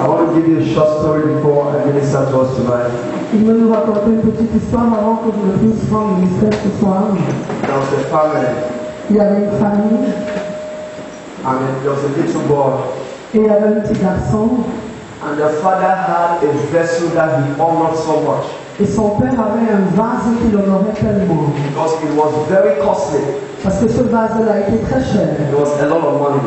I want to give you a short story before I minister to us tonight. Il veut nous raconter une petite histoire avant que je ne puisse rendre le mystère ce soir. There was a family, Il y avait une famille and there was a little boy, et il y avait un petit garçon. and the father had a vessel that he honored so much Et son père avait un vase qu'il honorait tellement. because it was very costly. Parce que ce vase-là était très cher. It was a lot of money.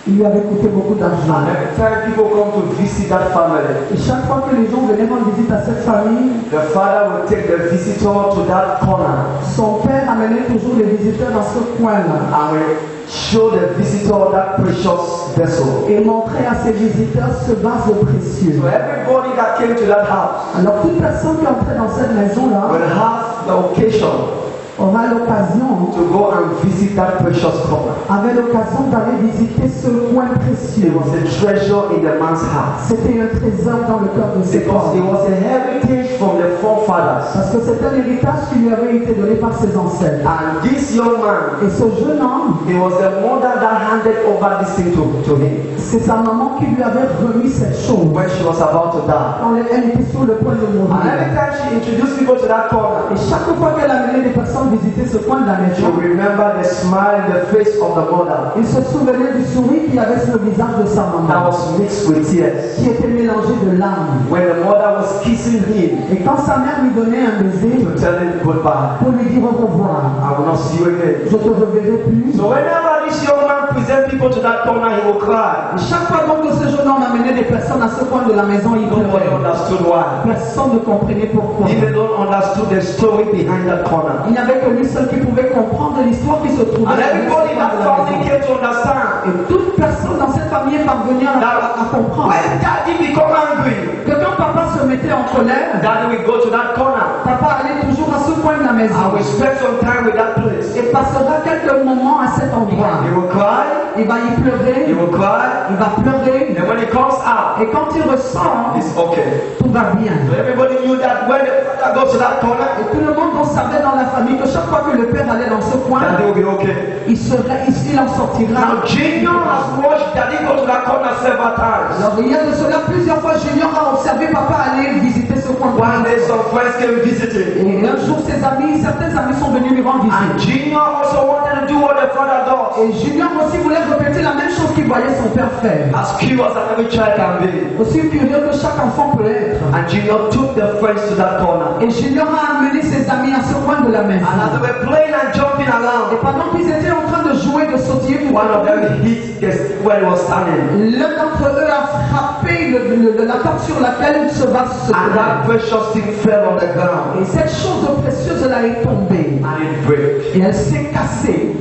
Il lui avait coûté beaucoup d'argent. And every time people come to visit that family, Et chaque fois que les gens venaient rendre visite à cette famille, the father would take the visitor to that corner son père amenait toujours les visiteurs dans ce coin-là. and will show the visitor that precious vessel. Et montrait à ses visiteurs ce vase précieux. So everybody that came to that house Alors toute personne qui entrait dans cette maison-là will have the occasion aura l'occasion, to go and visit that precious corner. avait l'occasion d'aller visiter ce coin It précieux. was a treasure in the man's heart C'était un trésor dans le cœur de ses because it parents. was a heritage from the forefathers. Parce que c'est un héritage qui lui avait été donné par ses ancêtres. And this young man, Et ce jeune homme, it was the mother that handed over this thing to him c'est sa maman qui lui avait remis cette chose when she was about to die. quand elle était sur le point de And every mourir. time she introduced people to that corner, Et chaque fois qu'elle amenait des personnes visiter ce coin de la she maison, would remember the smile in the face of the mother il se souvenait du sourire qu'il y avait sur le visage de sa that maman, was mixed with tears. qui était mélangé de larmes. When the mother was kissing him Et quand sa mère lui donnait un baiser to tell him goodbye, pour lui dire au revoir, I will not see you again. je te reverrai plus. So whenever this young man present people to that corner, he will cry. Et chaque fois donc que ce jeune homme amenait des personnes à ce coin de la maison, il Nobody pleurait. understood why. Personne ne comprenait pourquoi. Even don't understood the story behind that corner. Il n'y avait que lui seul qui pouvait comprendre l'histoire qui se trouvait And dans ce everybody in coin that de la family maison. came to understand. Et toute personne dans cette famille est parvenue à comprendre When daddy become angry, que quand papa se mettait en colère, daddy will go to that corner papa allait toujours à ce coin de la maison and will spend some time with that place. et passera quelques moments à cet endroit. He will cry, Il va y he pleurer, will cry, il va pleurer, and when he comes out, et quand il ressort, it's okay. tout va bien. So everybody knew that when the father goes to that corner, Et tout le monde savait dans la famille que chaque fois que le père allait dans ce coin, daddy will be okay. il en sortira. Now Junior has watched daddy go to that corner several times. Alors il y a de cela plusieurs fois, Junior a observé papa aller visiter ce coin. One day some friends came visiting, Et un jour, certains amis sont venus lui rendre and visite. Junior also wanted to do what the father does. Et Junior aussi voulait répéter la même chose qu'il voyait son père faire. As curious as every child can be. Aussi curieux que chaque enfant peut être. And Junior took the friends to that corner. Et Junior a amené ses amis à ce coin de la maison. And as they were playing and jumping Et around, pendant qu'ils étaient en train de jouer, de sautiller, one of them hit where he was standing. l'un d'entre eux a frappé la table sur laquelle ce vase se And that trouvait. precious thing fell on the ground. Et cette chose précieuse-là est tombée. And it broke. Et elle s'est cassée.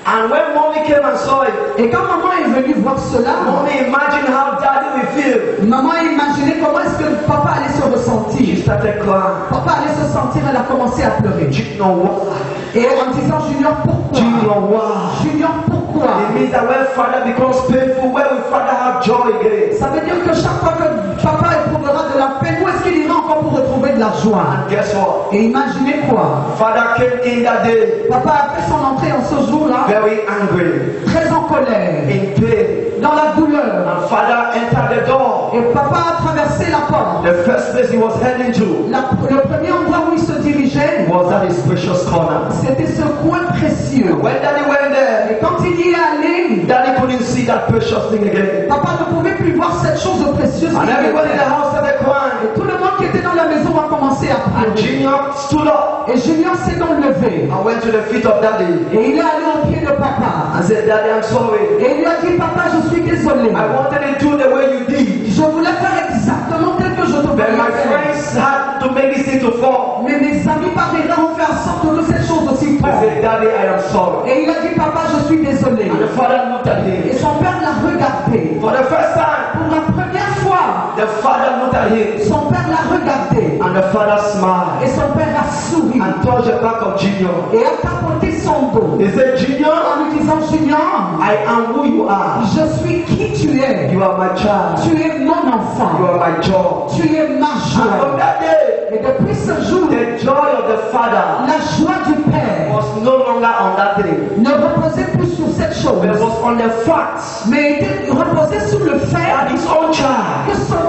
And when mommy came and saw it, Et quand maman est venue voir cela, mommy imagined how daddy will feel. maman a imaginé comment est-ce que papa allait se She ressentir. started crying. Papa allait se sentir, elle a commencé à pleurer. Junior, why? Et en disant, Junior, pourquoi? Junior, why? Junior, pourquoi? It means that when father becomes painful, where will father have joy again? Ça veut dire que chaque fois que papa éprouvera de la peine, où est-ce qu'il ira encore pour retrouver de la joie? And guess what? Et imaginez quoi? Father came in that day Papa a fait son entrée en ce jour-là, very angry, très en colère, in pain. dans la douleur. And father entered the door. Et papa a traversé la porte. The first place he was heading to Le premier endroit où il se dirigeait, was at his precious corner. c'était ce coin précieux. When daddy went there, Et quand il y est allé, daddy couldn't see that precious thing again. papa ne pouvait plus voir cette chose précieuse. And everybody in the house started crying. Et tout le monde qui était dans la maison a commencé à And pleurer. Junior stood up Et Junior s'est donc levé. and went to the feet of daddy Et il est allé au pied de papa. and said, Daddy, I'm sorry. Et il lui a dit, papa, je suis désolé. I wanted to do the way you did. Je voulais faire exactement tel que je te But my voulais faire. friends had to make this thing to fall. Mais mes amis par erreur ont fait en sorte que cette chose aussi I tombe. said, Daddy, I am sorry. Et il a dit, papa, je suis désolé. And the father looked at Et him. son père l'a regardé. For the first time, Pour la première fois, the father looked at him. son père l'a regardé. And the father smiled Et son père a souri. and touched the back of Junior. Et a tapoté son dos. He said, Junior, En lui disant, Junior, I am who you are. je suis qui tu es. You are my child. Tu es mon You enfant. are my joy. Tu es ma And from joie. that day, Et depuis ce jour, the joy of the father la joie du Père was no longer on that thing. ne reposait plus sur cette chose, But it was on the fact mais reposait sur le that fait his own child que son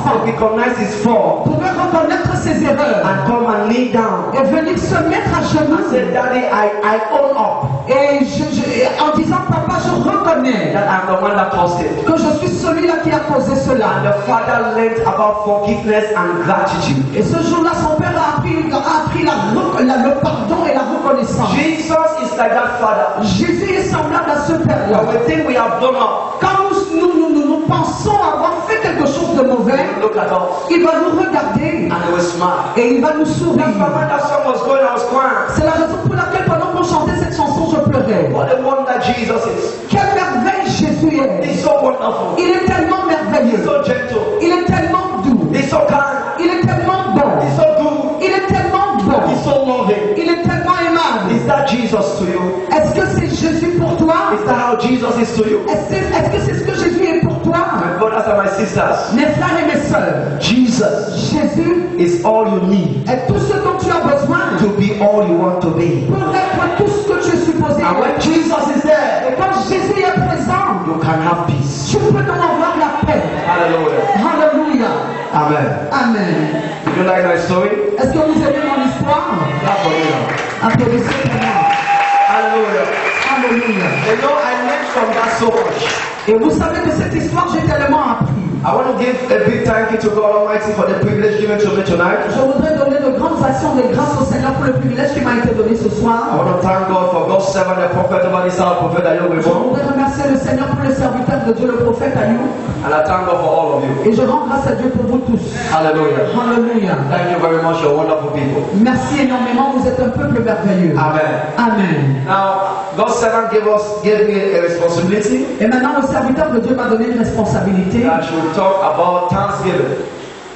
enfant recognize his fault pouvait reconnaître ses erreurs and come and kneel down et venir se mettre à and genoux say, Daddy, I own up et en disant, papa, je reconnais that I'm the one that caused it. que je suis celui-là qui a causé And cela. the father learned about forgiveness and gratitude. Et ce jour-là, son père a appris le pardon et la reconnaissance. Jesus is like that father. Jésus est semblable à ce père-là. When we think we have done up, Quand nous pensons avoir fait quelque chose de mauvais, he will look at us il va nous regarder and he will smile. et il va nous sourire. That's why when that song was going, I was crying. C'est la raison pour laquelle pendant qu'on chantait cette chanson, je pleurais. What a wonder Jesus is. Quelle merveille Jésus est. He's so wonderful. Il est tellement He's merveilleux. so gentle. Il est tellement doux. He's so kind. Il est tellement bon. He's so good. Il est tellement bon. He's so loving. Il est tellement aimable. Is that Jesus to you? Est-ce que c'est Jésus pour toi? Is that how Jesus is to you? Est-ce que c'est ce que Jésus est pour toi? My brothers and my sisters, Mes frères et mes sœurs, Jesus Jésus is all you need est tout ce dont tu as besoin to be all you want to be. pour être tout ce que tu es supposé And when être. Jesus is there, Et quand Jésus est présent, you can have peace. tu peux donc avoir la paix. Hallelujah. Alléluia. Amen. Amen. Did you like my story? Est-ce que vous aimez mon histoire? Clap for me now. Applaudissez pour moi. Hallelujah. Alléluia. You know, I learned from that so much. Et vous savez que cette histoire, j'ai tellement appris. I want to give a big thank you to God Almighty for the privilege given to me tonight. Je voudrais donner de grandes actions de grâce au Seigneur pour le privilège qui m'a été donné ce I soir. want to thank God for God's servant, the prophet over this house, Prophet Ayo Je Webon. voudrais remercier le Seigneur pour le serviteur de Dieu, le prophète Ayou. And I thank God for all of you. Et je rends grâce à Dieu pour vous tous. Hallelujah. Alléluia. Thank you very much, you're wonderful people. Merci énormément, vous êtes un peuple merveilleux. Amen. Amen. Now, God's servant gave me a responsibility Et maintenant, le serviteur de Dieu m'a donné une responsabilité that I should talk about Thanksgiving.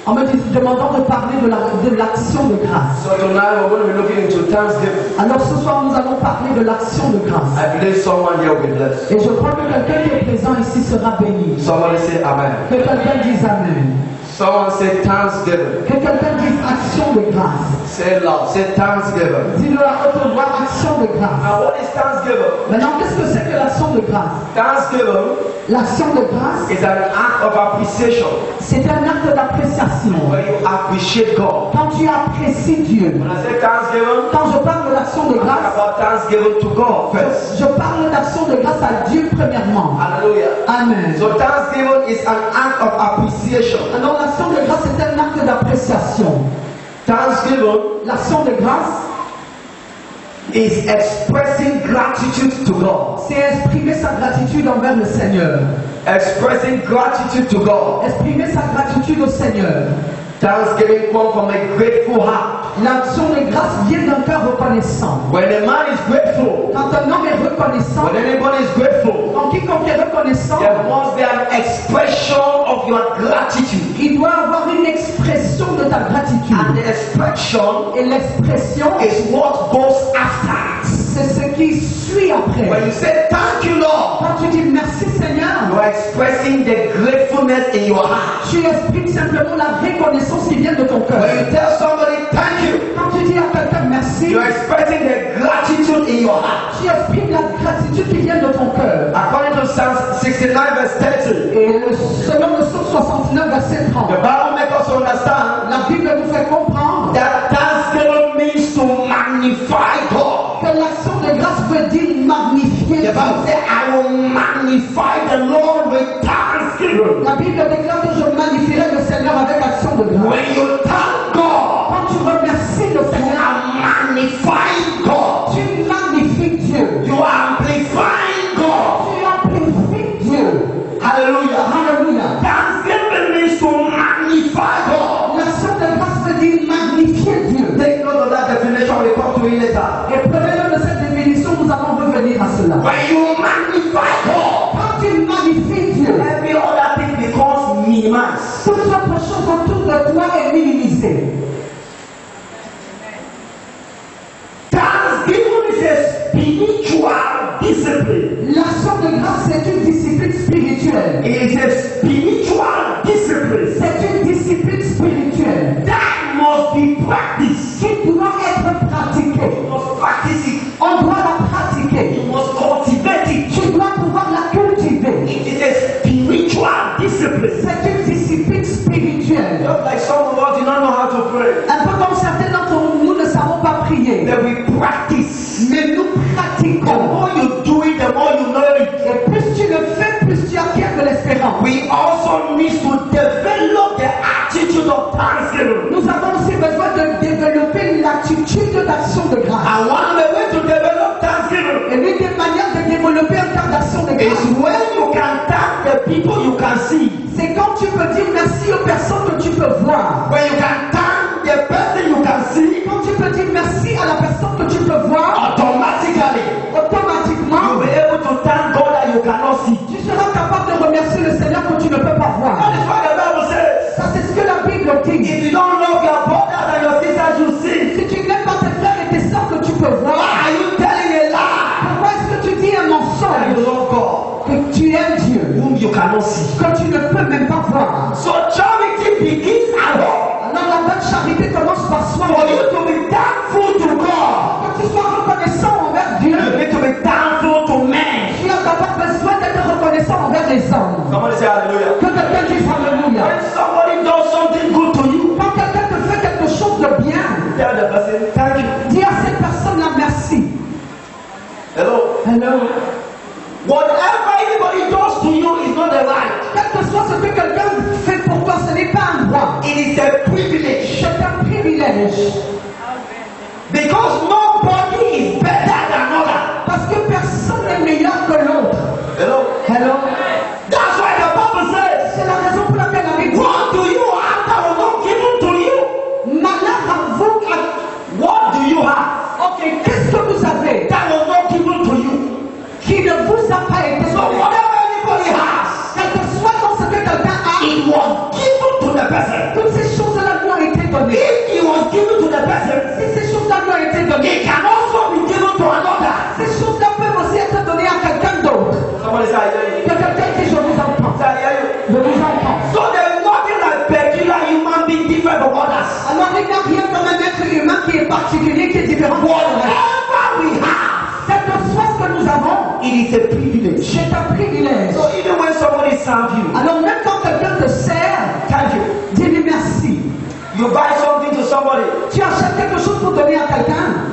en me demandant de parler de l'action de grâce. So tonight we're going to be looking into Thanksgiving. Alors ce soir, nous allons parler de l'action de grâce. I believe someone here will be blessed. Et je crois que quelqu'un qui est présent ici sera béni. Somebody say Amen. Que quelqu'un dise Amen. Someone say Thanksgiving. Que quelqu'un dise action de grâce. Say it loud. Say Thanksgiving. Dis-le à haute voix, action de grâce. Now, what is Thanksgiving? Maintenant, qu'est-ce que c'est que l'action de grâce? Thanksgiving L'action de grâce, is an act of appreciation c'est un acte d'appréciation. where you appreciate God. Quand tu apprécies Dieu. When I say Thanksgiving, Quand je parle de l'action de I talk grâce, about Thanksgiving to God first. je parle d'action de grâce à Dieu premièrement. Hallelujah. Amen. So Thanksgiving is an act of appreciation. Alors l'action de grâce est un acte d'appréciation. Thanksgiving L'action de grâce, is expressing gratitude to God. c'est exprimer sa gratitude envers le Seigneur. Expressing gratitude to God. Exprimer sa gratitude au Seigneur. Thanksgiving comes from a grateful heart. L'action de grâce vient d'un cœur reconnaissant. When a man is grateful, Quand un homme est reconnaissant, when anybody is grateful, quand quiconque est reconnaissant, there must be an expression of your gratitude. il doit avoir une expression de ta And gratitude. the expression Et l'expression, is what goes after. c'est ce qui suit après. When you say thank you, Lord, Quand tu dis merci you Seigneur, are expressing the gratefulness in your heart. tu exprimes simplement la reconnaissance qui vient de ton cœur. When you tell somebody thank you, Quand tu dis à quelqu'un merci, you are expressing the gratitude in your heart. tu exprimes la gratitude qui vient de ton cœur. According to Psalm 69 verse 30, Et selon le psaume 69, verset 30, the Bible makes us understand la Bible nous fait comprendre that thanksgiving means to magnify God. que l'action de grâce veut dire magnifier The Bible Dieu. says, I will magnify the Lord with thanksgiving. La Bible déclare que je magnifierai le Seigneur avec action de grâce. When you thank God, Quand tu remercies le you Seigneur, are magnifying God. tu magnifies Dieu. You are amplifying God. Tu amplifies Dieu. Hallelujah. Alléluia. Thanksgiving means to magnify God. L'action de grâce veut dire magnifier Dieu. Take note of that definition. We'll come to it later. Et prenez-le de cette définition, nous allons revenir à cela. When you magnify God, Quand tu magnifies Dieu, every other thing becomes minimized. toute autre chose autour de toi est minimisée. Thanksgiving is a spiritual discipline. L'action de grâce, c'est une discipline spirituelle. It is a spiritual discipline C'est une discipline spirituelle that must be practiced. qui doit être pratiquée. You must practice it. On doit la pratiquer. You must cultivate it. Tu dois pouvoir la cultiver. It is a spiritual discipline. C'est une discipline spirituelle. Like some of us do not know how to pray. Un peu comme certains d'entre nous ne savons pas prier. Then we practice. Mais nous The pratiquons. more you do it, the more you know it. Et plus tu le fais, plus tu acquiers de l'espérance. We also need to develop the attitude of thanksgiving. Nous avons aussi besoin de développer l'attitude d'action de grâce. And one of the ways to develop thanksgiving Et l'une des manières de développer un cœur d'action de is grâce, when you can thank the people you can see. c'est quand tu peux dire merci aux personnes que tu peux voir. When you can thank the person you can see, Quand tu peux dire merci à la personne que tu peux voir, automatically automatiquement, you'll be able to thank God that you cannot see. tu seras capable de remercier le Seigneur que tu ne peux pas voir. That is what the Bible says. Ça, c'est ce que la Bible dit. If you don't love your brothers and your sisters you see, Si tu n'aimes pas tes frères et tes sœurs que tu peux why voir, are you telling a lie? pourquoi est-ce que tu dis un That you mensonge love God que tu aimes Dieu, whom you cannot see. que tu ne peux même pas voir? So charity begins at home. Alors la bonne charité commence par soi. For you to be thankful to God, Que tu sois reconnaissant envers Dieu, you need to be thankful to men. tu as d'abord besoin d'être reconnaissant envers les hommes. Somebody say hallelujah. Que quelqu'un dise Alléluia. When somebody does something good to you, Quand quelqu'un te fait quelque chose de bien, tell the person thank you. dis à cette personne-là merci. Hello. Hello. Whatever anybody does to you is not a right. Quel que soit ce que quelqu'un fait pour toi, ce n'est pas un droit. It is a privilege. C'est un privilège. Because nobody is better than another. Parce que personne n'est meilleur que l'autre. Hello. Hello. That's why the Bible says, C'est la raison pour laquelle la Bible dit, what do you have that was not given to you? malheur à vous. What do you have Ok, qu'est-ce que vous avez that was not given to you? qui ne vous a pas été So donné? whatever anybody has, Quel que soit dans ce que quelqu'un a, it was given to the person. toutes ces choses-là lui ont été données. If it was given to the person, Si ces choses-là lui ont été données, it can also be given to another. ces choses-là peuvent aussi être données à quelqu'un d'autre. Somebody say, I hear you. Que quelqu'un dit je vous entends. Say, I hear you. Je vous entends. So there is nothing like peculiar human being different from others. Alors il n'y a rien comme un être humain qui est particulier, qui est différent. Whatever we have, Quel que soit ce que nous avons, it is a privilege. c'est un privilège. So even when somebody serves you, Alors même quand quelqu'un te sert, thank you. dis-lui merci. You buy something to somebody, Tu achètes quelque chose pour donner à quelqu'un.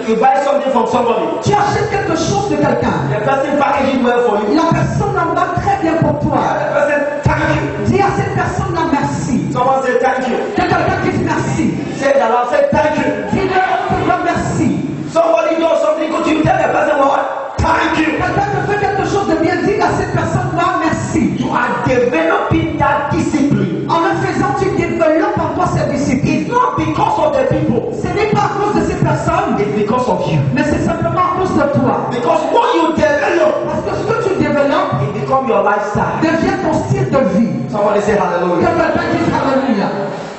you buy something from somebody, Tu achètes quelque chose de quelqu'un. the person package it well for you. La personne l'emballe très bien pour toi. The person thank you. Dis à cette personne-là merci. Someone say thank you. Que quelqu'un dise merci. Say that I'll say thank you. Dis-le pour toi merci. Somebody does something good to you, tell the person what? Thank you. Quelqu'un te fait quelque chose de bien, dis à cette personne-là merci. You are developing that discipline. En le faisant, tu développes en toi cette discipline. It's not because of the people, Ce n'est pas à cause de ces personnes, it's because of you. mais c'est simplement à cause de toi. Because what you develop, Parce que ce que tu développes it becomes your lifestyle. devient ton style de vie. Somebody say Que hallelujah. quelqu'un dise Alléluia.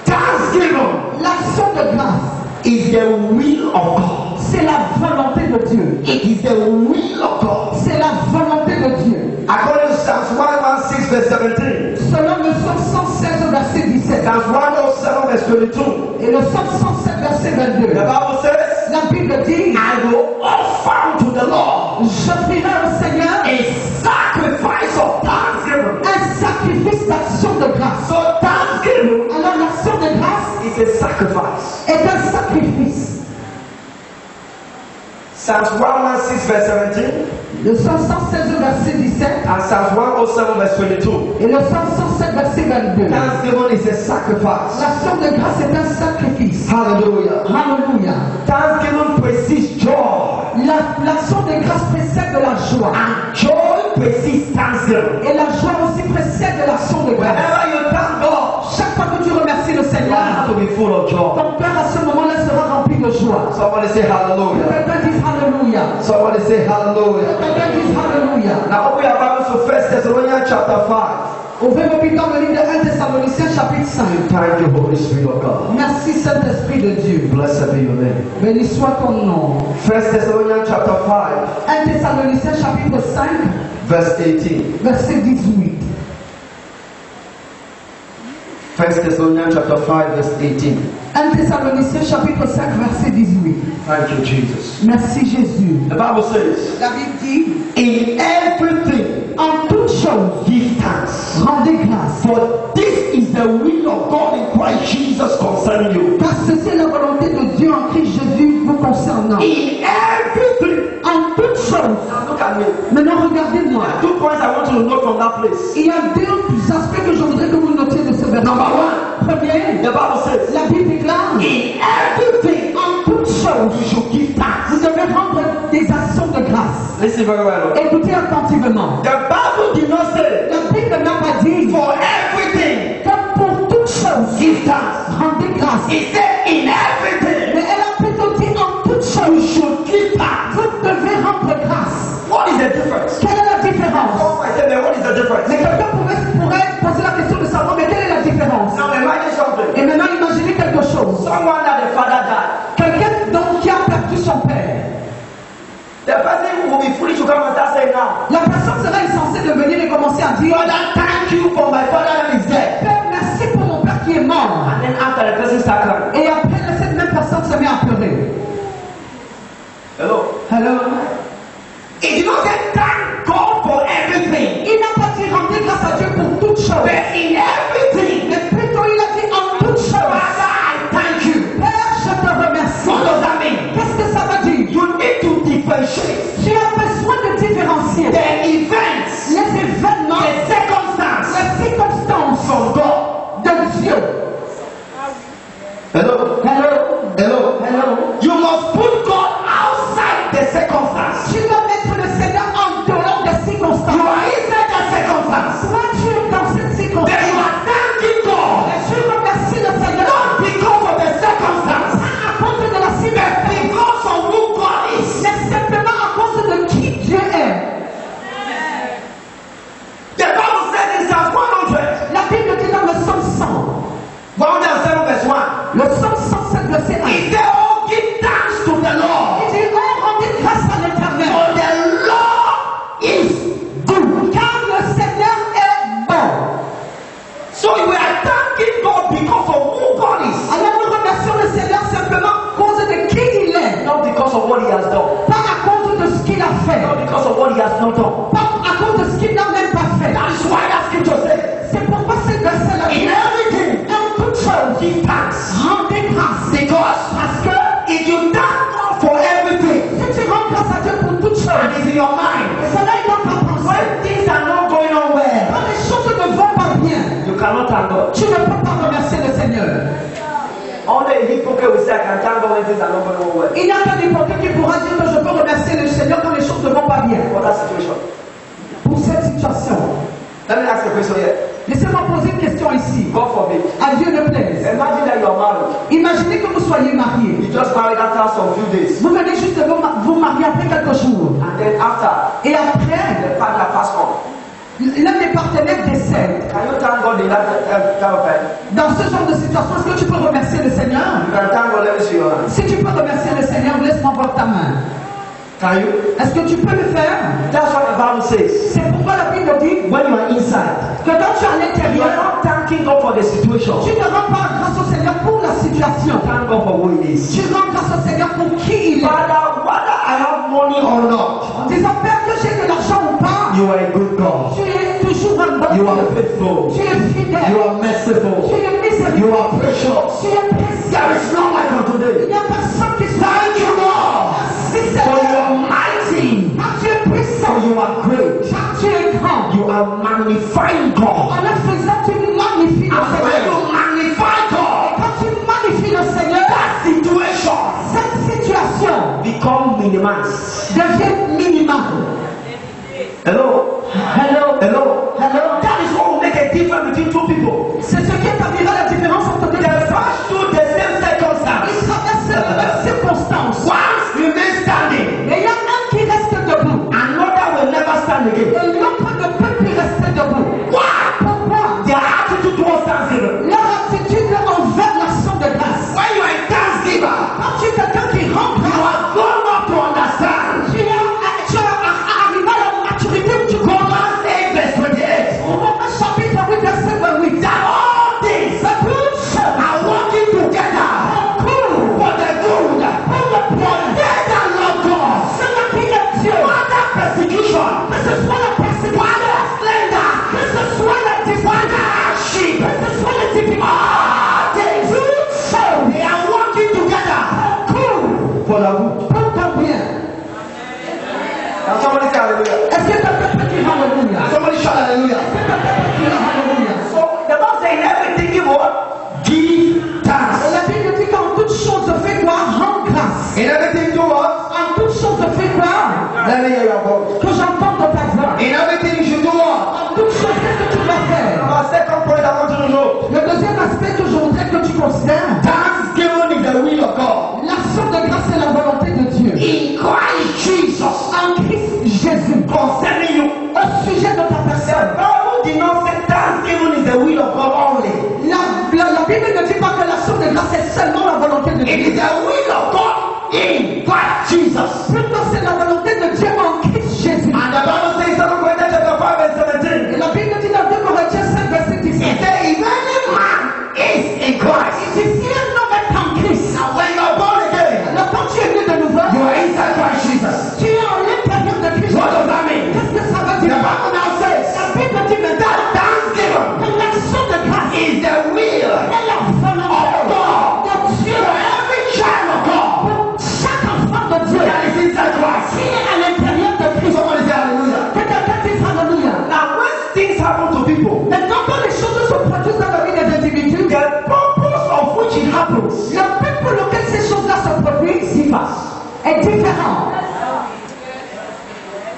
Thanksgiving L'action de grâce, is the will of God. c'est la volonté de Dieu. It is the will of God. C'est la volonté de Dieu. According to Psalms 116 verse 17, Selon le psaume 116 verset 17 Psalms 107 verse 22, et le psaume 107 verset 22, the Bible says, la Bible dit, I will offer to the Lord j'offrirai au Seigneur a sacrifice of thanksgiving. un sacrifice d'action de grâce. So thanksgiving Alors l'action de grâce is a sacrifice. est un sacrifice. Psalms 116 verse 17 Le psaume 116 verset 17 and Psalms 107 verse 22. et le psaume 107 verset 22. Thanksgiving is a sacrifice. L'action de grâce est un sacrifice. Hallelujah. Alléluia. Thanksgiving precedes joy. L'action de grâce précède de la joie. And joy precedes thanksgiving. Et la joie aussi précède de l'action de grâce. Whenever you thank God, Chaque fois que tu remercies le you Seigneur, have to be full of joy. ton cœur à ce moment-là sera rempli de joie. Somebody say hallelujah. Quelqu'un dit Alléluia. Somebody say hallelujah. Quelqu'un dit Alléluia. Now open your Bible to 1 Thessalonians chapter 5. Ouvrez vos Bibles dans le livre de 1 Thessaloniciens chapitre 5. Thank you, Holy Spirit of God. Merci Saint-Esprit de Dieu. Blessed be your name. Béni soit ton nom. 1 Thessalonians chapter 5, 1 Thessaloniciens chapitre 5, verse 18. verset 18. 1 Thessalonians chapter 5, verse 18. 1 Thessaloniciens chapitre 5, verset 18. Thank you, Jesus. Merci Jésus. The Bible says, La Bible dit, in everything en toute chose, give thanks. rendez grâce. For this is the will of God in Christ Jesus concerning you. Car ceci est la volonté de Dieu en Christ Jésus vous concernant. In everything. En toutes choses. Now look at me. Maintenant regardez-moi. 2 points I want you to note from that place. Il y a deux aspects que je voudrais que vous notiez de ce verset. Number one. Premier, The Bible says, la Bible déclare, in everything, en toutes choses, you should give thanks. vous devez rendre des actions de grâce. Listen very well. Écoutez attentivement. The Bible did not say, La Bible n'a pas dit for everything, que pour toutes choses, give thanks. rendez grâce. It said, in everything, Mais elle a plutôt dit en toutes you choses, should give thanks. vous devez rendre grâce. What is the difference? Quelle est la différence? Oh, I said, man, what is the difference? Mais quelqu'un pourrait poser la question de savoir, mais quelle est la différence? Now imagine something. Et maintenant, imaginez quelque chose. Someone that the father died. Quelqu'un donc qui a perdu son père. The person who will be foolish to come and start saying now, La personne sera insensée de venir et commencer à dire, Father, thank you for my father that is dead. Père, merci pour mon père qui est mort. And then after the person start crying. Et après, cette même personne se met à pleurer. Hello. Alors, It did not say thank God for everything. il n'a pas dit rendez grâce à Dieu pour toutes choses. But in everything, Mais plutôt, il a dit en toutes choses. Father, I thank you. Père, je te remercie. What does that mean? Qu'est-ce que ça veut dire? You need to differentiate Tu as besoin de différencier the events, les événements, the circumstance les circonstances from God. de Dieu. Hello. Hello, Hello. hello. You must put God outside the circumstance. Tu dois mettre le Seigneur en dehors des circonstances. You are inside the circumstance. Toi, tu es dans cette Then circonstance. you are thanking God. Et je remercie le Seigneur. Not because of the circumstance, Pas à cause de la but circonstance, because of who God is. mais simplement à cause de qui Dieu est. The Bible says in Psalm 100, La Bible dit dans le Psaume 100, 107 verse 1, le Psaume 107, verset 1, it says, oh, give thanks to the Lord, il dit, oh, rendez grâce à l'Éternel, for the Lord is good. car le Seigneur est bon. So we are thanking God because of who God is, Alors nous remercions le Seigneur simplement à cause de qui il est, not because of what He has done, pas à cause de ce qu'il a fait, not because of what He has not done. pas à cause de ce qu'il n'a même pas fait. That is why that scripture says, C'est pourquoi ce verset-là in dit, everything, en toute chose, give thanks. rendez grâce. Parce que if you thank God for everything, Si tu rends grâce à Dieu pour toutes choses, and it's in your mind, cela est dans ta pensée. when things are not going on well, Quand les choses ne vont pas bien, you cannot thank God. tu ne peux pas remercier le Seigneur. Only a hypocrite will say, I can thank God when things are not going on well. Il n'y a qu'un hypocrite qui pourra dire que je peux remercier le Seigneur quand les choses ne vont pas bien. For that situation. Pour cette situation, Let me ask you a question here. laissez-moi poser une question ici. God forbid. À Dieu ne plaise. Imagine that you are married. Imaginez que vous soyez mariés. You just married after some few days. Vous venez juste de vous marier après quelques jours. And then after, Et après, the partner passed on. l'un des partenaires décède. Can you thank God in that kind of time? Dans ce genre de situation, est-ce que tu peux remercier le Seigneur? You can thank God, let me see your hand. Si tu peux remercier le Seigneur, laisse-moi voir ta main. Can you? Est-ce que tu peux le faire? That's what the Bible says. C'est pourquoi la Bible dit When you are inside, que quand tu es à you are l'intérieur, not thanking God for the situation. tu ne rends pas grâce au Seigneur pour la situation. Thank God for who He is. Tu rends grâce au Seigneur pour qui il est. Father, whether I have money or not, En disant, Père, que j'ai de l'argent ou pas, you are a good God. tu es toujours un bon You are Dieu. faithful. Tu es You fidèle. are merciful. Tu es You miséricordieux. are precious. Tu es précieux. There is none like unto Il thee. n'y a personne qui soit Thank you, Lord, si for you Seigneur. are mighty, Car tu es puissant. for you are great. Car tu es grand. You are magnifying God. En le faisant, tu magnifies le And when Seigneur. you magnify Et God, quand tu magnifies le Seigneur, that situation cette situation become minimized. devient minimale. Hello? Hello. Hello? Hello. That is what will make a difference between two people. C'est ce qui établira la différence entre deux The personnes. first two, the same circumstance. Ils traversent les mêmes circonstances. One remains standing, Mais il y a un qui reste debout. another will never stand again. Et l'autre ne peut plus rester debout. Why? Pourquoi? Their attitude towards thanksgiving. Leur attitude envers l'action de grâce. When you are a thanksgiver, Quand tu es quelqu'un qui rend you grâce, are grown up to understand. tu es arrivé à la maturité où tu comprends. Romans 8 verse 28. Romains chapitre 8, verset 28. That all chose there. Thanksgiving is the will of God. L'action de grâce est la volonté de Dieu. In Christ Jesus. En Christ Jésus. Concerning you. Au sujet de ta personne. The Bible did not say thanksgiving is the will of God only. La Bible ne dit pas que l'action de grâce est seulement la volonté de Dieu. It is the will of God in Christ Jesus. Plutôt c'est la volonté de Dieu en Christ Jésus. And the Bible says in 2 Corinthians chapter 5 verse 17. Et la Bible dit dans 2 Corinthiens 5 verset 17. It says if any man is in Christ. Si un homme est en Christ. Now when you are born again. Alors quand tu es né de nouveau. You are inside Christ Jesus. Tu es en l'intérieur de Christ. What does that mean? Qu'est-ce que ça veut dire? The Bible now says La Bible dit that thanksgiving que l'action de grâce is the will est la volonté of God de Dieu. for every child of God Pour chaque enfant de Dieu that is inside Christ. qui est à l'intérieur de Christ. Somebody say hallelujah. Que quelqu'un dise alléluia. Now when things happen to people, Maintenant quand les choses se produisent dans la vie des individus, the purpose of which it happens le but pour lequel ces choses-là se produisent est différent.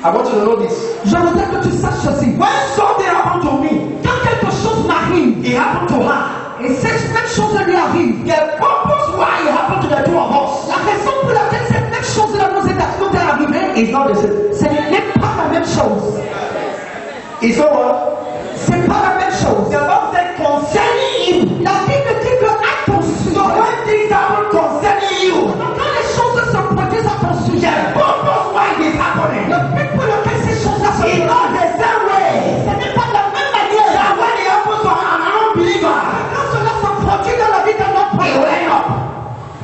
I want you to know this. Je voudrais que tu saches ceci. When something happened to me, Quand quelque chose m'arrive, it happened to her. et cette même chose lui arrive, The purpose why it happened to the two of us la raison pour laquelle cette même chose-là nous est arrivée, is not the same. ce n'est pas la même chose. It's not what? C'est pas la même chose. The Bible said concerning you. La Bible dit que à ton sujet, So when things happen concerning you, quand les choses se produisent à ton the sujet, purpose why it is happening le but pour lequel ces choses-là se is produisent, not the same way ce n'est pas de la même manière. that when it happens to an unbeliever, Quand cela se produit dans la vie d'un autre, it will end up.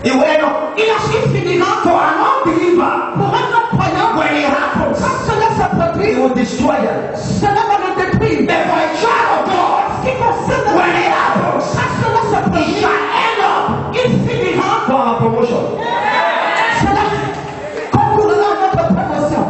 It will end up. il finira For an unbeliever, pour un autre croyant. when it happens, Quand cela se it produit, will destroy them. cela va le détruire. But for a child of God, Ce qui concerne when it happens, quand cela se it produit, shall end up il finira. for our promotion. Cela concourra à notre promotion.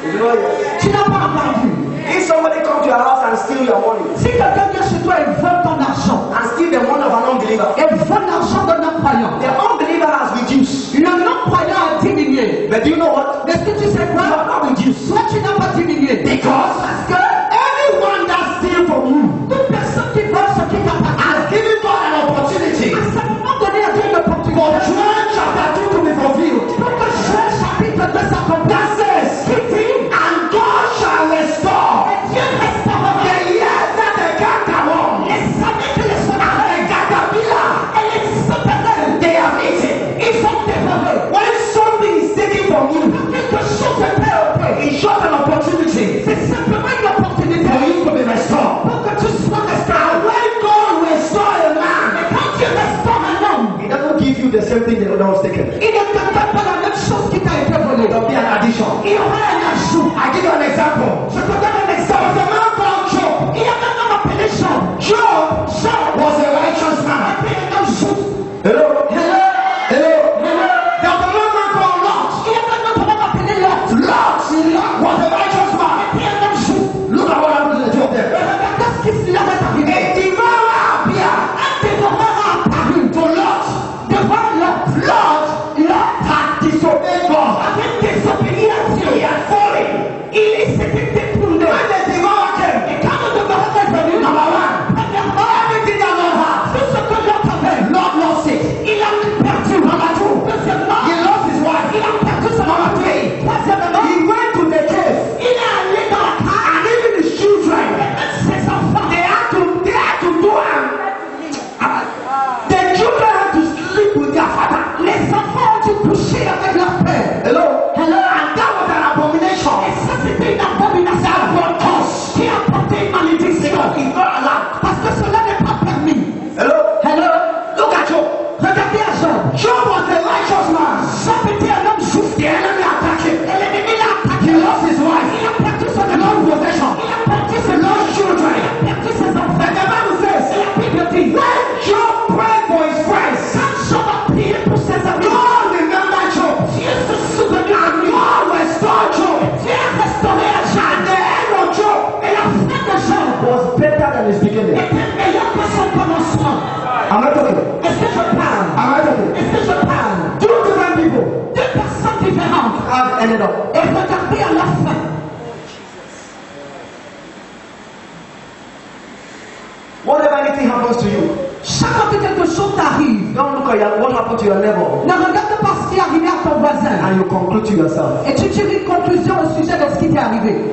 You know it? Tu n'as pas entendu. If somebody come to your house and steal your money, Si quelqu'un vient chez toi et vole ton argent, and steal the money of an unbeliever, et vole l'argent d'un non-croyant, the unbeliever has reduced. le non-croyant a diminué. But do you know what? Est-ce que tu sais You have quoi? not reduced. Toi, tu n'as pas diminué. Because Parce que anyone that steals from you toute personne qui vole ce qui t'appartient, has given God an opportunity à ce moment donné, a Dieu une for opportunité Joel chapter 2 to be fulfilled. pour que Joël chapitre 2 That s'accomplisse. says, Qui dit, and God shall restore Dieu restaurera the years that the cankerworm les années que les and sauterelles the caterpillar et les sauterelles, they have eaten. ils sont dévorés. When something is taken from you, Quelque chose est perdu. it's just an opportunity C'est simplement une opportunité for you to be restored. pour que tu sois restauré. And when God restores a man, Quand Dieu restaure un homme, He doesn't give you the same thing that was taken. il ne te donne pas la même chose qui t'a été volée. There'll be an addition. Il y aura un ajout. I give you an example. Je te donne un There exemple. was a man called Job. Il y a un homme appelé Jean. Job Jean was a righteous man. était un homme juste. Hello? Hello? There was another man called Lot. Il y a un autre homme appelé Lot. Lot was a righteous man. Il y a un homme juste. Look at what happened to the two of them. Regardez ce qui leur est arrivé. A devourer appeared Un dévoreur a apparu to Lot. devant Lot. Lot had disobeyed God. Avec désobéi à Dieu. He had fallen. Il s'était détourné. When the devourer came, Et quand le dévoreur est venu, number one, premièrement, everything that Lot had, tout ce que Lot avait, Lot lost it. il a perdu. Number two, Deuxièmement, he lost his wife. il a perdu son Number mari. three, Troisièmement, he went to the cave. il est allé dans la cave. And even his children, Même ses enfants, they had to do the children had to sleep with their father. les enfants ont dû coucher avec leur père. Hello? Hello? And that was an abomination. Et ça, c'était une abomination. That brought curse. Qui a porté une malédiction. It's not allowed. Parce que cela n'est pas permis. Hello? Hello? Look at Job. Regardez à Job. Job was a righteous man. Job était un homme juste. The enemy attacked him. Et l'ennemi l'a He attaqué. lost his wife. Il a perdu son He lost possession. Il a perdu He ses lost children. Il a perdu ses enfants. And the Bible says, Et la Bible dit, when Job prayed for his friends, quand Job a prié pour ses amis, God remembered Job. Dieu se souvenu de lui. God restored Job. Dieu a restauré à Job. And the end of Job Et la fin de Job was better than his beginning. était meilleure que son commencement. Am I talking? Est-ce que je parle? Am I talking? Est-ce que je parle? Two different people Deux personnes différentes. have ended up. Et regardez à la fin. Whenever anything happens to you, Chaque fois que quelque chose t'arrive, don't look at what happened to your neighbor ne regarde pas ce qui est arrivé à ton voisin. and you conclude to yourself. Et tu tires une conclusion au sujet de ce qui t'est arrivé.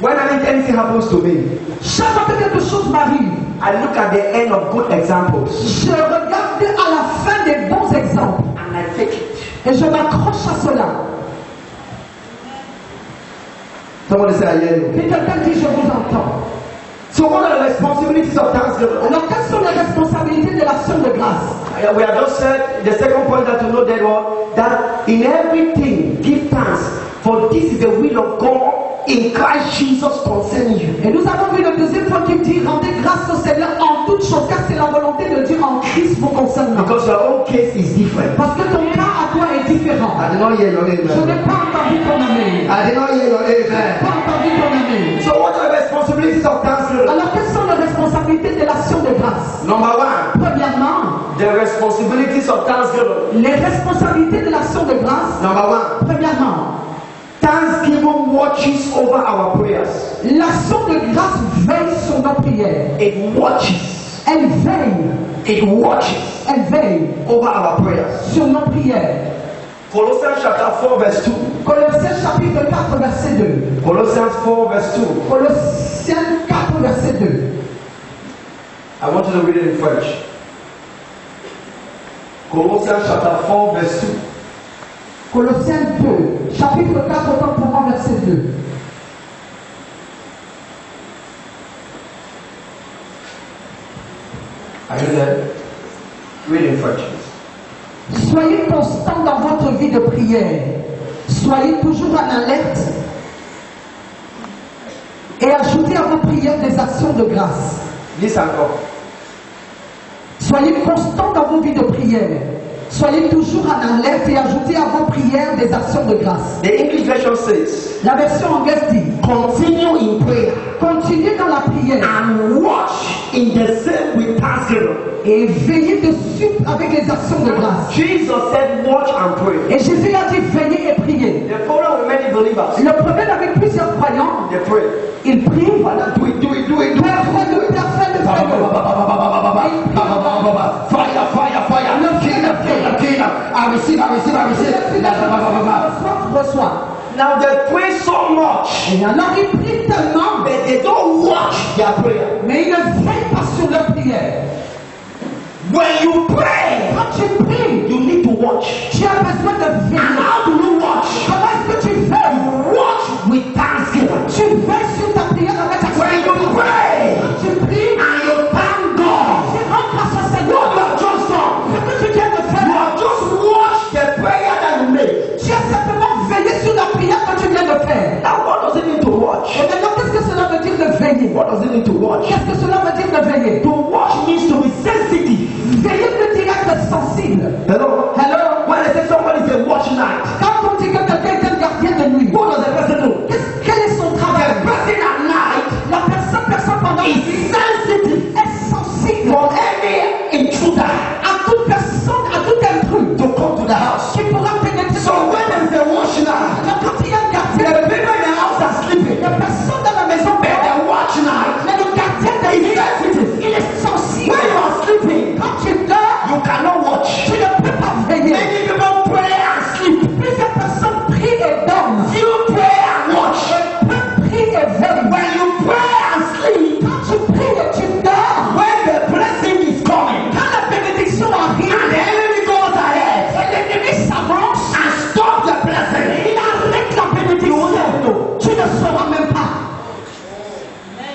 When anything happens to me, Chaque fois que quelque chose m'arrive, I look at the end of good examples je regarde à la fin des bons exemples and I take it. et je m'accroche à cela. Somebody say, I hear you. Et quelqu'un dit, je vous entends. So what are the responsibilities of thanksgiving? Alors, quelles sont les responsabilités de l'action de grâce? We have just said the second point that you know that in everything give thanks, for this is the will of God in Christ Jesus concerning you. Et nous avons vu le deuxième point qui dit, rendez grâce au Seigneur en toutes choses, car c'est la volonté de Dieu en Christ vous concernant. Because your own case is different. Parce que ton cas à toi est différent. I did not hear your Je n'ai amen. pas entendu ton amen. I did not hear your amen. Pas entendu ton amen. So what are the responsibilities of thanksgiving? Alors, quelles sont les responsabilités de l'action de grâce? Number one, Premièrement, the responsibilities of thanksgiving. les responsabilités de l'action de grâce. Number one, Premièrement, thanksgiving watches over our prayers. l'action de grâce veille sur nos prières. It watches. Elle veille, It watches elle veille over our prayers. sur nos prières. Colossians chapter 4 verse 2. Colossiens chapitre 4 verset 2. Colossians 4 verse 2. Colossiens 4 verset 2. I want you to read it in French. Colossians chapter 4 verse 2. Colossiens 2, chapitre 4, autant pour moi, verset 2. Are you there? Read in French. Soyez constants dans votre vie de prière. Soyez toujours en alerte et ajoutez à vos prières des actions de grâce. Dis encore. Soyez constants dans vos vies de prière. Soyez toujours en alerte et ajoutez à vos prières des actions de grâce. The English version says, La version anglaise dit, continue in prayer continuez dans la prière and watch in the same with thanksgiving. et veillez dessus avec les actions de grâce. Jesus said, watch and pray. Et Jésus a dit, veillez et priez. The problem with many believers, Le problème avec plusieurs croyants, they pray. ils prient, Father, do it, do it, do it, do it. Père, fais-le, Père, fais-le, fais-le. Fire, fire, fire. Kingdom, kingdom, kingdom. I receive, I receive, I receive. Reçois. Now they pray so much, Et alors ils prient tellement, but they don't watch their prayer. mais ils ne veillent pas sur leur prière. When you pray, Quand tu pries, you need to watch. tu as besoin de And veiller. how do you watch? Comment est-ce que tu veilles? Watch with thanksgiving. Tu veilles sur ta prière avec ta When you pray Quand tu pries, and you thank God, tu rends grâce au what Seigneur. you have just done, Ce que tu viens de you faire, have just watched the prayer that you made. tu as simplement veillé sur la prière que tu viens de faire. Now, what does it mean to watch? Et maintenant, qu'est-ce que cela veut dire de veiller? What does it mean to watch? Qu'est-ce que cela veut dire de veiller? To watch means to be sensitive. Veiller veut dire être sensible. Hello? Alors, When I say somebody is a watch night, quand on dit que quelqu'un est un gardien de nuit, what does the person do? quel est son The travail? person at night La personne pendant la is nuit sensitive est sensible from any intruder à toute personne, à tout intrus to come to the house. qui pourra pénétrer. So when there is a watch night, Alors, quand il y a un the gardien, people in the house are sleeping. la personne dans la maison, But the watch night mais le gardien de is nuit, sensitive. il est sensible. When you are sleeping, Quand tu dors, you cannot watch. tu ne peux pas veiller. Many people pray and sleep. Plusieurs personnes prient et dorment. You pray and watch. Peu prient et veillent. When you pray and sleep, Quand tu pries et tu dors, when the blessing is coming, quand la bénédiction arrive, and the enemy goes ahead et l'ennemi s'avance, and stop the blessing, il arrête la bénédiction. Tu ne sauras même pas.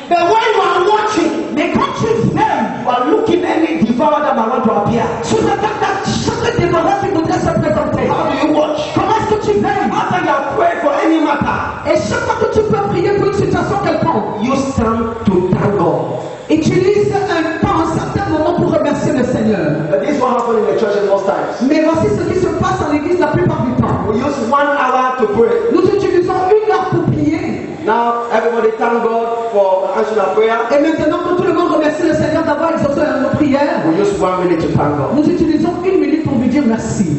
but when you are watching, Mais quand tu veilles, you are looking any devourer that might want to appear. tu regardes à chaque dévoreur qui voudrait se présenter. How do you watch? Comment est-ce que tu veilles? After you have prayed for any matter, Et chaque fois que tu peux prier pour une situation quelconque, use time to thank God. utilise un temps, un certain moment pour remercier le Seigneur. But this is what happens in the church most times. Mais voici ce qui se passe en l'église la plupart du temps. We use 1 hour to pray. Nous utilisons 1 heure pour prier. Now everybody thank God for answering our prayer. Et maintenant que tout le monde remercie le Seigneur d'avoir exaucé nos prières, We use 1 minute to thank God. nous utilisons 1 minute pour lui dire merci.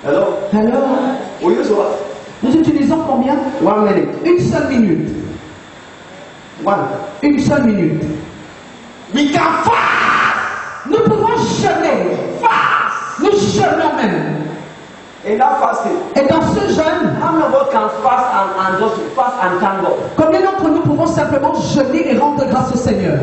Hello? Alors, We use what? nous utilisons combien? 1 minute. Une seule minute. Une seule minute. We can fast. Nous pouvons jeûner. Fast. Nous jeûnons même. In that fasting, Et dans ce jeûne, how many of us can fast and just fast and thank God? combien d'entre nous pouvons simplement jeûner et rendre grâce au Seigneur?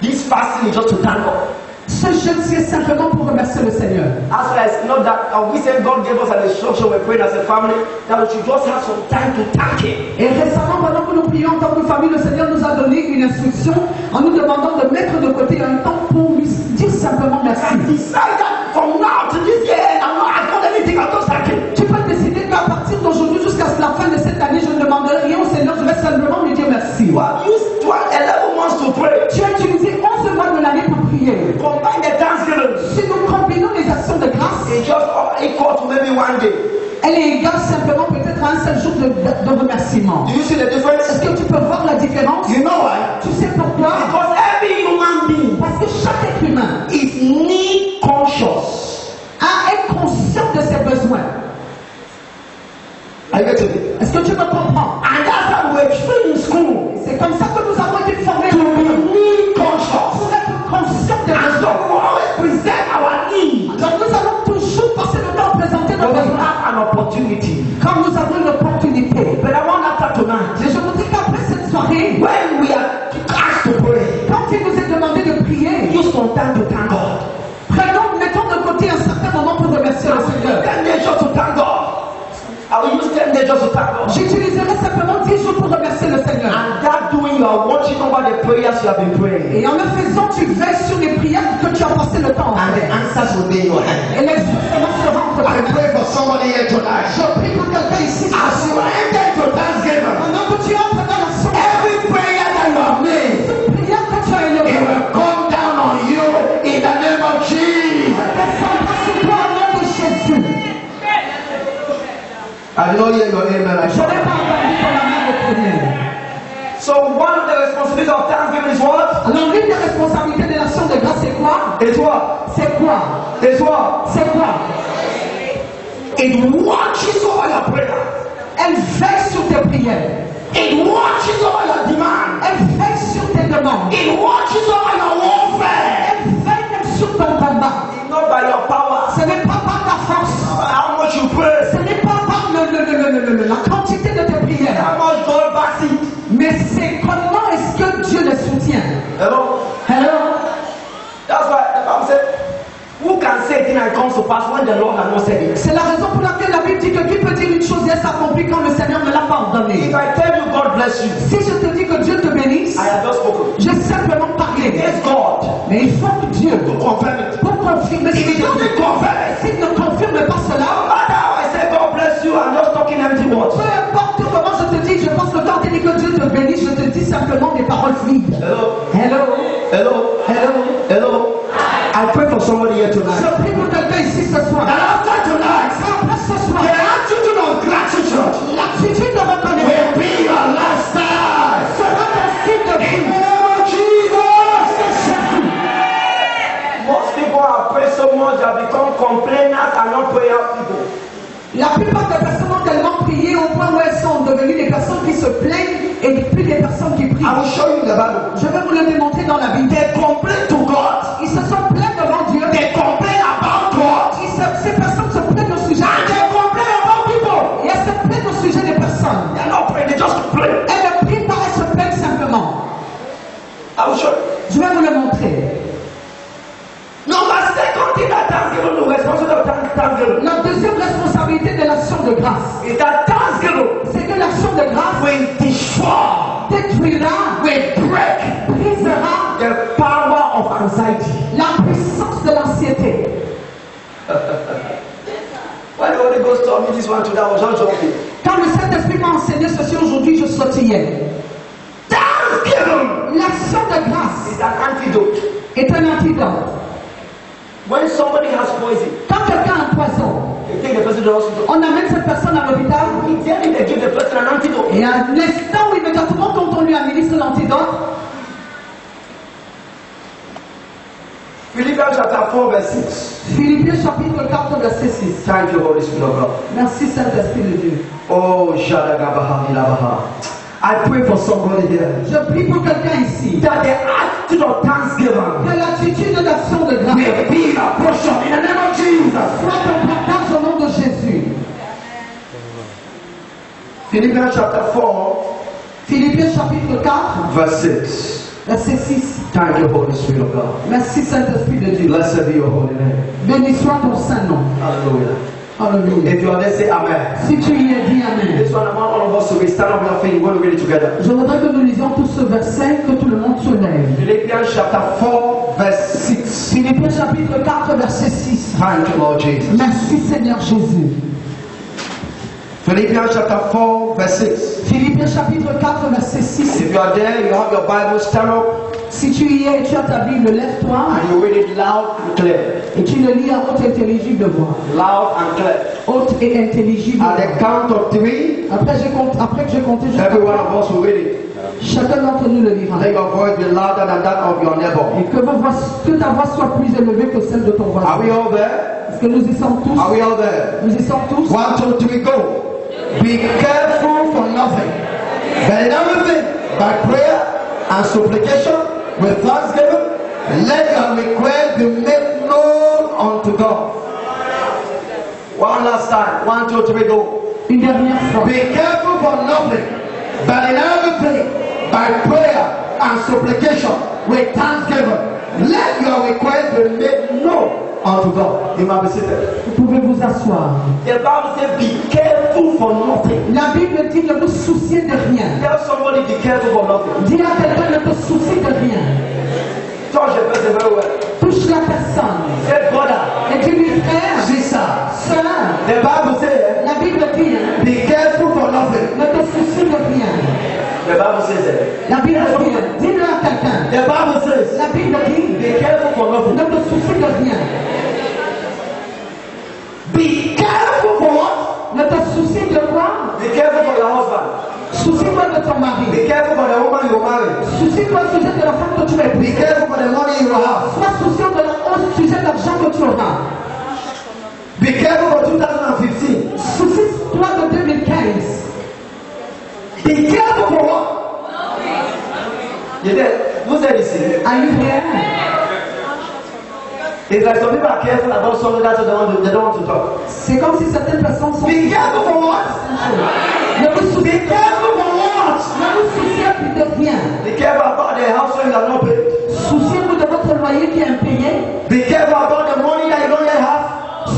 This fasting is just to thank God. Ce jeûne, c'est simplement pour remercier le Seigneur. As well as not that we say God gave us an instruction, we're praying as a family, that we should just have some time to thank Him. Et récemment, pendant que nous prions en tant que famille, le Seigneur nous a donné une instruction en nous demandant de mettre de côté un temps pour lui dire simplement merci. And decide that from now to this year, I'm not asking anything, I'm just thanking. Tu peux décider qu'à partir d'aujourd'hui jusqu'à la fin de cette année, je ne demanderai rien au Seigneur, je vais simplement lui dire merci. You have used 11 months to pray. Tu as utilisé 11 mois de l'année pour prier. Combine the thanksgiving. Si nous combinons les actions de grâce, It's just equal to maybe one day. elle est égale simplement peut-être à un seul jour de remerciement. Do you see the difference? Est-ce que tu peux voir la différence? You know why? Tu sais pourquoi? Because every human being Parce que chaque être humain is need conscious. est conscient de ses besoins. Are you getting it? Est-ce que tu me comprends? And that's why we're trained in school C'est comme ça que nous avons été formés to be need conscious. pour être conscients des And so besoins. we always present our needs. Donc nous allons toujours passer le temps à présenter nos When we besoins have an opportunity. quand nous avons une opportunité. But I want after tonight, Et je voudrais qu'après cette soirée, when we are asked to pray, quand il nous est demandé de prier, use some time to thank God. mettons de côté un certain moment pour remercier le Seigneur. 10 days just to thank God. I will use 10 days just to thank God. J'utiliserai simplement 10 jours pour remercier le Seigneur. And that doing, you are watching over the prayers you have been praying. Et en le faisant, tu veilles sur les prières que tu as passé le temps à And the faire. answers will be in your hand. Et les réponses seront entre tes I mains. pray for somebody here tonight. Je prie pour quelqu'un ici. As you enter into Thanksgiving, Pendant que tu entres dans l'action, every prayer that you have made, toute prière que tu as it élevée, will come down on you in the name of Jesus. descendra sur toi au nom de Jésus. I did not hear your amen. Je n'ai pas entendu ton amen de prière. So one of the responsibilities of Thanksgiving is what? Alors l'une des responsabilités de l'action de grâce, c'est quoi? Is what? C'est quoi? Is what? C'est quoi? It watches over your prayer. Elle veille sur tes prières. It watches over your demand. Elle veille sur tes demandes. It watches over your warfare. Elle veille même sur ton combat. It's not by your power. Ce n'est pas par ta force. How much you pray. Ce n'est pas par la quantité de tes prières. How much God backs it. Mais c'est comment est-ce que Dieu les soutient. Hello? Hello? That's why the Bible said, who can say a thing and it comes to pass when the Lord has not said it? C'est la raison pour laquelle la Bible dit que qui peut dire une chose et elle s'accomplit quand le Seigneur ne l'a pas ordonné. If I tell you God bless you, Si je te dis que Dieu te bénisse, I have just spoken. j'ai simplement parlé. It's God Mais il faut que Dieu, to confirm it. pour confirmer ce If que he Dieu doesn't dit, confirm it, s'il ne confirme pas no cela, matter how I say God bless you, I'm just talking empty words. peu importe comment je te dis, je pense que quand tu dis que Dieu te bénisse, je te dis simplement des paroles vides. Hello? Hello? Hello? Hello? Hello? I pray for somebody here tonight. Je prie pour quelqu'un ici ce soir. And after tonight, Après ce soir, the attitude of gratitude l'attitude de reconnaissance will be your lifestyle. sera ton style de In vie. the name of Jesus. Most people have prayed so much they have become complainers and not prayer people. La plupart des personnes ont tellement prié au point où elles sont devenues des personnes qui se plaignent et plus des personnes qui prient. I will show you in the Bible. Je vais vous le démontrer dans la Bible. They complain to God. Ils se sont plaints devant Dieu. They complain about God. Ces personnes se plaignent au sujet And they complain about people. et elles se plaignent au sujet des personnes. They are not praying, they just complain. Elles ne prient pas, elles se plaignent simplement. I will show you. Je vais vous le montrer. Number second thing that Thanksgiving, the responsibility of Thanksgiving, La deuxième responsabilité de l'action de grâce, is that Thanksgiving c'est que l'action de grâce will destroy, détruira, will break brisera the power of anxiety. la puissance de l'anxiété. When the Holy Ghost told me this one today, I was not joking. Quand le Saint-Esprit m'a enseigné ceci aujourd'hui, je sautillais. Thanksgiving L'action de grâce is an antidote. est un antidote. When somebody has poison, Quand quelqu'un a un poison, they take the person to the hospital. on amène cette personne à l'hôpital Immediately they give the person an antidote. et à l'instant où immédiatement quand on lui administre l'antidote, Philippians chapter 4 verse 6. Philippiens chapitre 4 verset 6. Thank you, Holy Spirit of God. Merci Saint-Esprit de Dieu. Oh, Shadagabaha Milabaha. I pray for somebody here. Je prie pour quelqu'un ici. That the attitude of thanksgiving Que l'attitude d'action de grâce may be a portion in the name of Jesus. soit ton partage au nom de Jésus. Philippians chapter 4, Philippiens chapitre 4, verse 6. verset 6. Thank you, Holy Spirit of God. Merci Saint-Esprit de Dieu. Blessed be your holy name. Béni soit ton saint nom. Hallelujah. Alléluia. If you are there, say Amen. Si tu y es, dis Amen. This one, I want all of us to be stand up on your feet. We're going to read it together. Je voudrais que nous lisions tout ce verset, que tout le monde se lève. Philippians chapter 4, verse 6. Philippiens chapitre 4, verset 6. Thank you, Lord Jesus. Merci Seigneur Jésus. Philippians chapter 4, verse 6. Philippiens chapitre 4, verset 6. If you are there, you have your Bible, stand up Si tu y es et tu as ta Bible, lève-toi and you read it loud and clear. et tu le lis à haute et intelligible voix. Loud and clear. Haute et intelligible At voix. the count of 3, Après que j'ai compté jusqu'à every one 3, of us will read it. chacun d'entre nous le lira. Let your voice be louder than that of your neighbor. Et que ta voix soit plus élevée que celle de ton voisin. Are we all there? Est-ce que nous y sommes tous? Are we all there? Nous y sommes tous? 1, 2, 3, go. Be careful for nothing, but in everything, by prayer and supplication, with thanksgiving, let your request be made known unto God. One last time. 1, 2, 3, go. Une dernière fois. Be careful for nothing, but in everything, by prayer and supplication, with thanksgiving, let your request be made known unto God. You might be seated. Vous pouvez vous asseoir. The Bible says, be careful for nothing. La Bible dit ne vous souciez de rien. Tell somebody, be careful for nothing. Dis à quelqu'un ne te soucie de rien. Touch the person very well. Touche la personne. Say, brother, Et dis-lui frère, sister. sœur. The Bible says, La Bible dit be careful for nothing. ne te soucie de rien. The Bible says that. La Bible dit, dis-le à quelqu'un. The Bible says, La Bible dit be careful for nothing. ne te soucie de rien. Be careful for what? Ne te soucie de quoi? Be careful for your husband. Soucie-toi de ton mari. Be careful for the woman you marry. Soucie-toi au sujet de la femme que tu vas Be épouser. careful for the money you have. Sois souciant au sujet de l'argent que tu auras. Be careful for 2015. Soucie-toi de 2015. Be careful for what? You there? Who said this? Are you here? It's like some people are careful about something that they don't want to talk. C'est comme si certaines personnes sont... Be careful for what? Ne vous souciez Be careful for what? Ne vous souciez plus de rien. Be careful about the house when you are not paid. Souciez-vous de votre loyer qui est impayé. Be careful about the money that you don't yet have.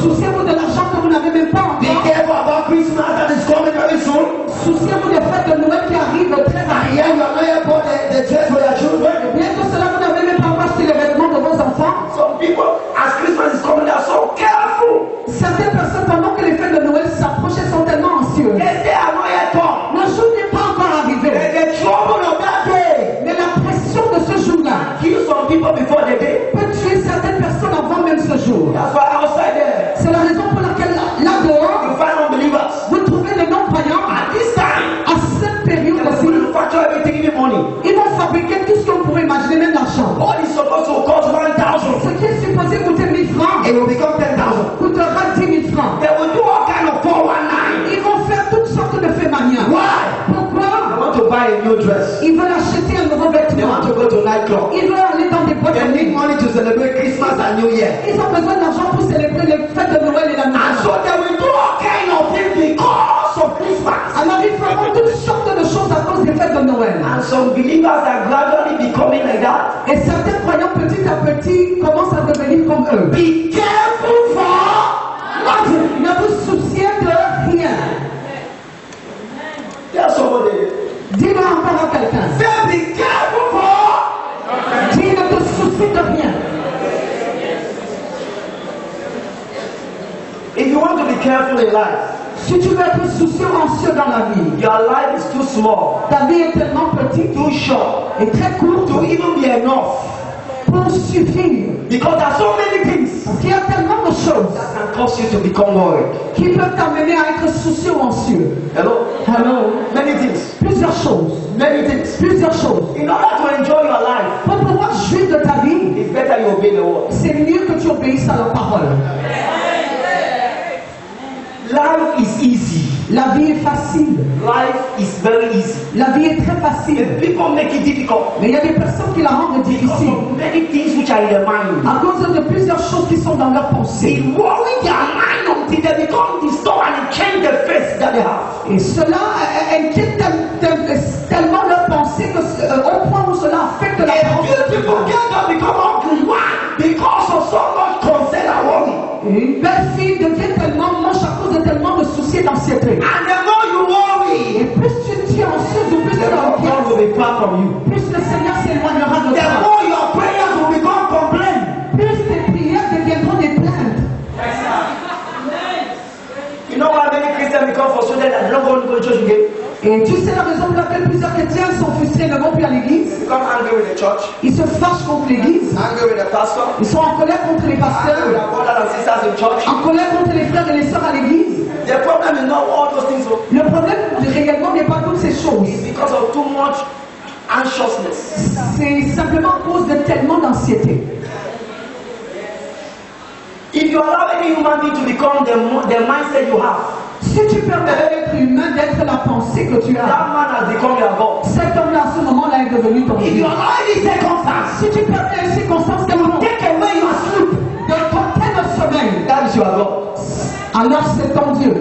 Souciez-vous de l'argent que vous n'avez même pas Be encore. careful about Christmas that is coming very soon. Souciez-vous des fêtes de Noël qui arrivent très And rapidement. here you are not yet bought the dress for your children. Bien que cela, vous n'avez même pas encore acheté les vêtements de vos enfants. Some people, as Christmas is coming, they are so careful. Certaines personnes, pendant que les fêtes de Noël s'approchent, elles sont tellement anxieuses. They say, I'm not yet come. Le jour n'est pas encore arrivé. And the trouble of that day Mais la pression de ce jour-là kill some people before the day. peut tuer certaines personnes avant même ce jour. That's why outside there, C'est la raison pour laquelle là-dehors, you find unbelievers. vous trouvez les non-croyants. At this time, À cette they période-ci, will manufacture everything, even money. ils vont fabriquer tout ce qu'on pourrait imaginer, même l'argent. What is supposed to cost 1,000, Ce qui est supposé coûter 1000 francs it will become 10,000. coûtera 10 000 francs. They will do all kind of 419. Ils vont faire toutes sortes de faits manières. Why? They Pourquoi? want to buy a new dress. Ils veulent acheter un nouveau They vêtement. want to go to nightclub. Ils veulent aller dans des boîtes They de need nuit. money to celebrate Christmas and New Year. Ils ont besoin d'argent pour célébrer les fêtes de Noël et la And Noël. so they will do all kind of things because of Christmas. Alors ils feront toutes sortes de choses à cause des fêtes de Noël. And some believers are gradually becoming like that. Et certains croyants petit à petit commencent à devenir comme eux. Be careful for nothing. Ne vous souciez de rien. Tell somebody. Dis-le encore à quelqu'un. Say be careful for. Dis ne te soucie de rien. If you want to be careful in life, Si tu veux être soucieux, anxieux dans la vie, your life is too small, ta vie est tellement petite too short et très courte to even be enough. pour suffire. Because there are so many things Parce qu'il y a tellement de choses that can cause you to become worried. qui peuvent t'amener à être soucieux ou anxieux. Hello? Hello. Many things. Plusieurs choses. Many things. Plusieurs choses. In order to enjoy your life, Pour pouvoir jouir de ta vie, it's better you obey the word. c'est mieux que tu obéisses à la parole. Life is easy. La vie est facile. Life is very easy. La vie est très facile. And people make it difficult Mais il y a des personnes qui la rendent because difficile of many things which are in their mind. à cause de plusieurs choses qui sont dans leur pensée. They worry their mind until they become disturbed and it change the face that they have. Et cela inquiète tellement leur pensée au point où cela affecte la A pensée. beautiful girl can become ugly. Why? Because of so much concern and worry. Et une belle fille devient tellement moche à cause de tellement de soucis et d'anxiété. And the more you Et worry, plus tu es anxieuse ou plus tu the more God t'inquiètes, will be far from you. plus le Seigneur s'éloignera de The toi. more your prayers will become complaint. Plus tes prières deviendront des plaintes. You know why many Christians become frustrated and don't go to church again? Et tu sais la raison pour laquelle plusieurs chrétiens sont frustrés et ne vont plus à l'église? Become angry with the church, Ils se fâchent contre l'église. angry with the pastor, Ils sont en colère contre les angry with pasteurs. our brothers and sisters in church. En colère contre les frères et les sœurs à l'église. The problem is not all those things, so Le problème réellement n'est pas toutes ces choses. it's because of too much anxiousness. C'est simplement à cause de tellement d'anxiété. If you allow any human being to become the mindset you have, Si tu permets à l'être humain d'être la pensée que tu as, that man has become your God. cet homme-là à ce moment-là est devenu ton If Dieu. you allow any circumstance Si tu permets une circonstance quelconque take away your sleep, de t'ôter le sommeil, that is your God. alors c'est ton Dieu.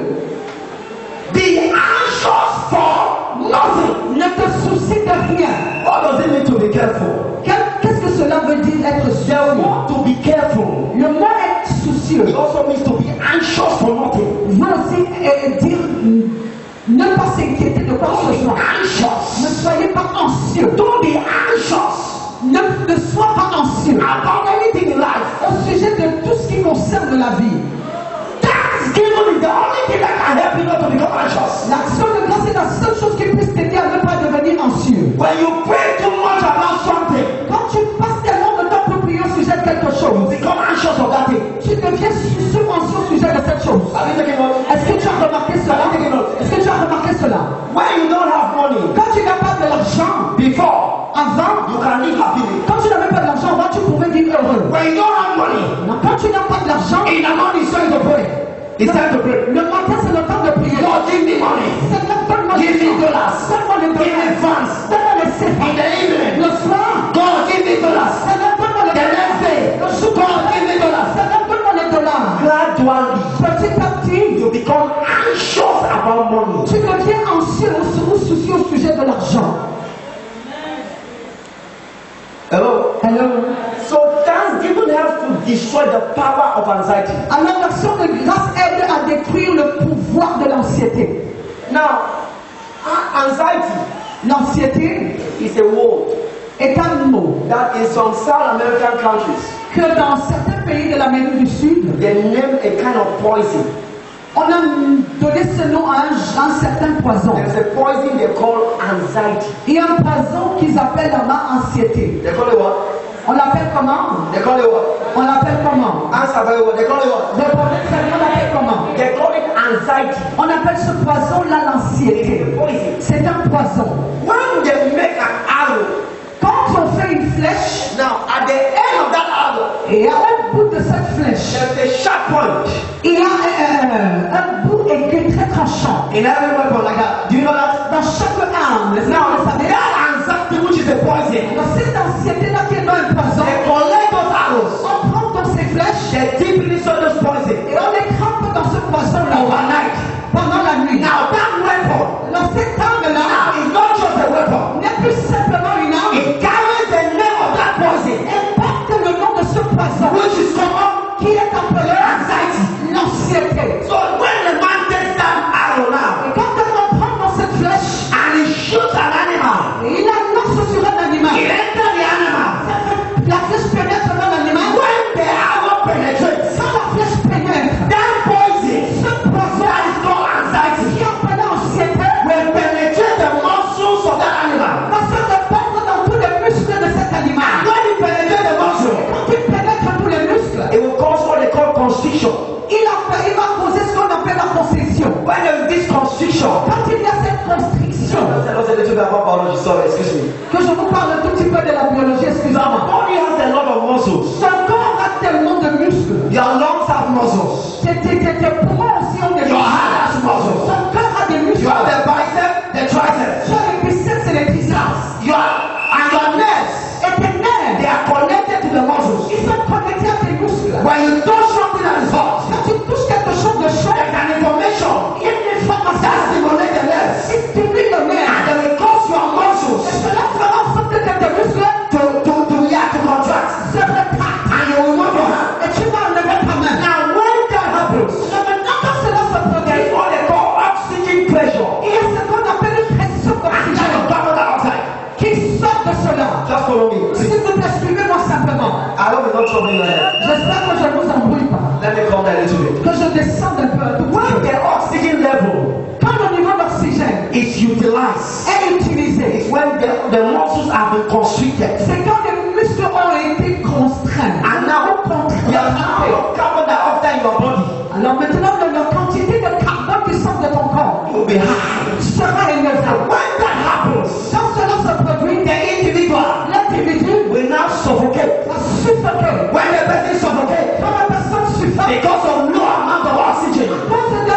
Be anxious for nothing. Ne te soucie de rien. What does it mean to be careful? Qu'est-ce que cela veut dire être The soucieux? word to be careful, Le mot être soucieux it also means to be anxious for nothing. veut aussi dire ne pas s'inquiéter de quoi que ce soit. Ne Anxious. soyez pas anxieux. Don't be anxious Ne sois pas anxieux about anything in life. au sujet de tout ce qui concerne la vie. Thanksgiving is the only thing that can help you not to become anxious. L'action de grâce est la seule chose qui puisse t'aider à ne pas devenir anxieux. When you pray too much about something, Quand tu passes tellement de temps pour prier au sujet de quelque you chose, become anxious of that thing. tu deviens anxieux au sujet de cette chose. Have you taken note? Est-ce que tu as remarqué cela? Est-ce que tu as remarqué cela? When you don't have money, Quand tu n'as pas de l'argent, before, avant, you can live happily. quand tu n'avais pas de l'argent, avant tu pouvais vivre heureux. When you don't have money, Quand tu n'as pas de l'argent, in the morning it's time to pray. It's time to pray. le matin c'est le temps de prier. Lord, give me money. Seigneur, donne-moi Give me l'argent. dollars. Donne-moi les In dollars. advance. Donne-moi les CFA. In the evening, Le soir, God, give me dollars. Seigneur, donne-moi les The next day, Le jour, God, give me dollars. Seigneur, donne-moi les dollars. Gradually, Petit à petit, you become anxious about money. tu deviens anxieux ou soucieux au sujet de l'argent. Hello? Alors, So thanksgiving helps to destroy the power of anxiety. alors l'action de grâce aide à détruire le pouvoir de l'anxiété. Now, anxiety L'anxiété is a word est un mot that in some South American countries, que dans certains pays de l'Amérique du Sud, they name a kind of poison. on a donné ce nom à un certain poison. There's a poison they call anxiety. Il y a un poison qu'ils appellent la anxiété. They call it what? On l'appelle comment? They call it what? On l'appelle comment? Answer very well. They call it what? Répondez très bien, on l'appelle comment? They call it anxiety. On appelle ce poison-là l'anxiété. Poison. C'est un poison. When they make an arrow, Quand on fait une flèche, now at the end of that arrow, et au bout de cette flèche, there's a sharp point il y a un bout aigu très tranchant. in every weapon like that. Do you know that? Dans chaque arme, Now, vous savez, that anxiety, which is a poison, dans cette anxiété-là qui est dans un poison, they collect those arrows, on prend dans ces flèches they dip it inside those poison et on les trempe dans ce poison-là overnight. pendant la nuit. Now, that weapon Dans cette arme-là, now is not just a weapon, n'est plus simplement une arme, it carries the name of that poison, elle porte le nom de ce poison which is called qui est appelé anxiety. l'anxiété. So, when the man takes that arrow now Et quand on prend dans cette flèche and he shoots an animal, et il la lance sur un animal, it enters the animal. la flèche pénètre dans l'animal. When the arrow penetrates, Quand la flèche pénètre, that poison ce poison that is called anxiety qui est appelé anxiété will penetrate the muscles of that animal. va se répandre dans tous les muscles de cet animal. When it penetrates the muscle, Quand il pénètre tous les muscles, it will cause what they call constriction. il va causer ce qu'on appelle la constriction. When there is this constriction, Quand il y a cette constriction, tell us a little bit about biology. Sorry, excuse me. que je vous parle un tout petit peu de la biologie, Your excusez-moi. body has a lot of muscles. Ton corps a tellement de muscles. Your lungs have muscles. Tes poumons aussi ont des Your muscles. muscles. Son cœur a des You muscles. have the biceps, the triceps. Tu as les biceps et les triceps. And your nerves, Et tes nerfs, they are connected to the muscles. ils sont connectés à tes muscles. When you touch something that is hot, Quand tu touches quelque chose de chaud, there's an information il y a une information that stimulates the nerves. qui stimule le nerf. And then it cause your Et muscles cela fera en sorte que tes muscles to contract. se retractent. And you will move your hand. Et tu vas lever ta main. Now when that happens, Maintenant, quand cela se there produit, is what they call oxygen pressure. il y a ce qu'on appelle une pression And that d'oxygène will carbon dioxide. qui sort de cela. Just follow me. S'il vous plaît, suivez-moi simplement. I hope it's not troubling your head. J'espère que je ne vous embrouille pas. Let me come there a little bit. Que je descende un peu. un tout petit When peu. the oxygen level Quand le niveau d'oxygène is utilized, est utilisé, it's when the muscles have been constricted. c'est quand les muscles ont été contraints. And now the amount of carbon dioxide in your body Alors maintenant, la quantité de carbone qui sort de ton corps will be high. sera élevée. When that happens, Quand cela se produit, the individual l'individu will now suffocate. va suffoquer. When the person suffocates Quand la personne suffoque, because of no amount of oxygen, quand c'est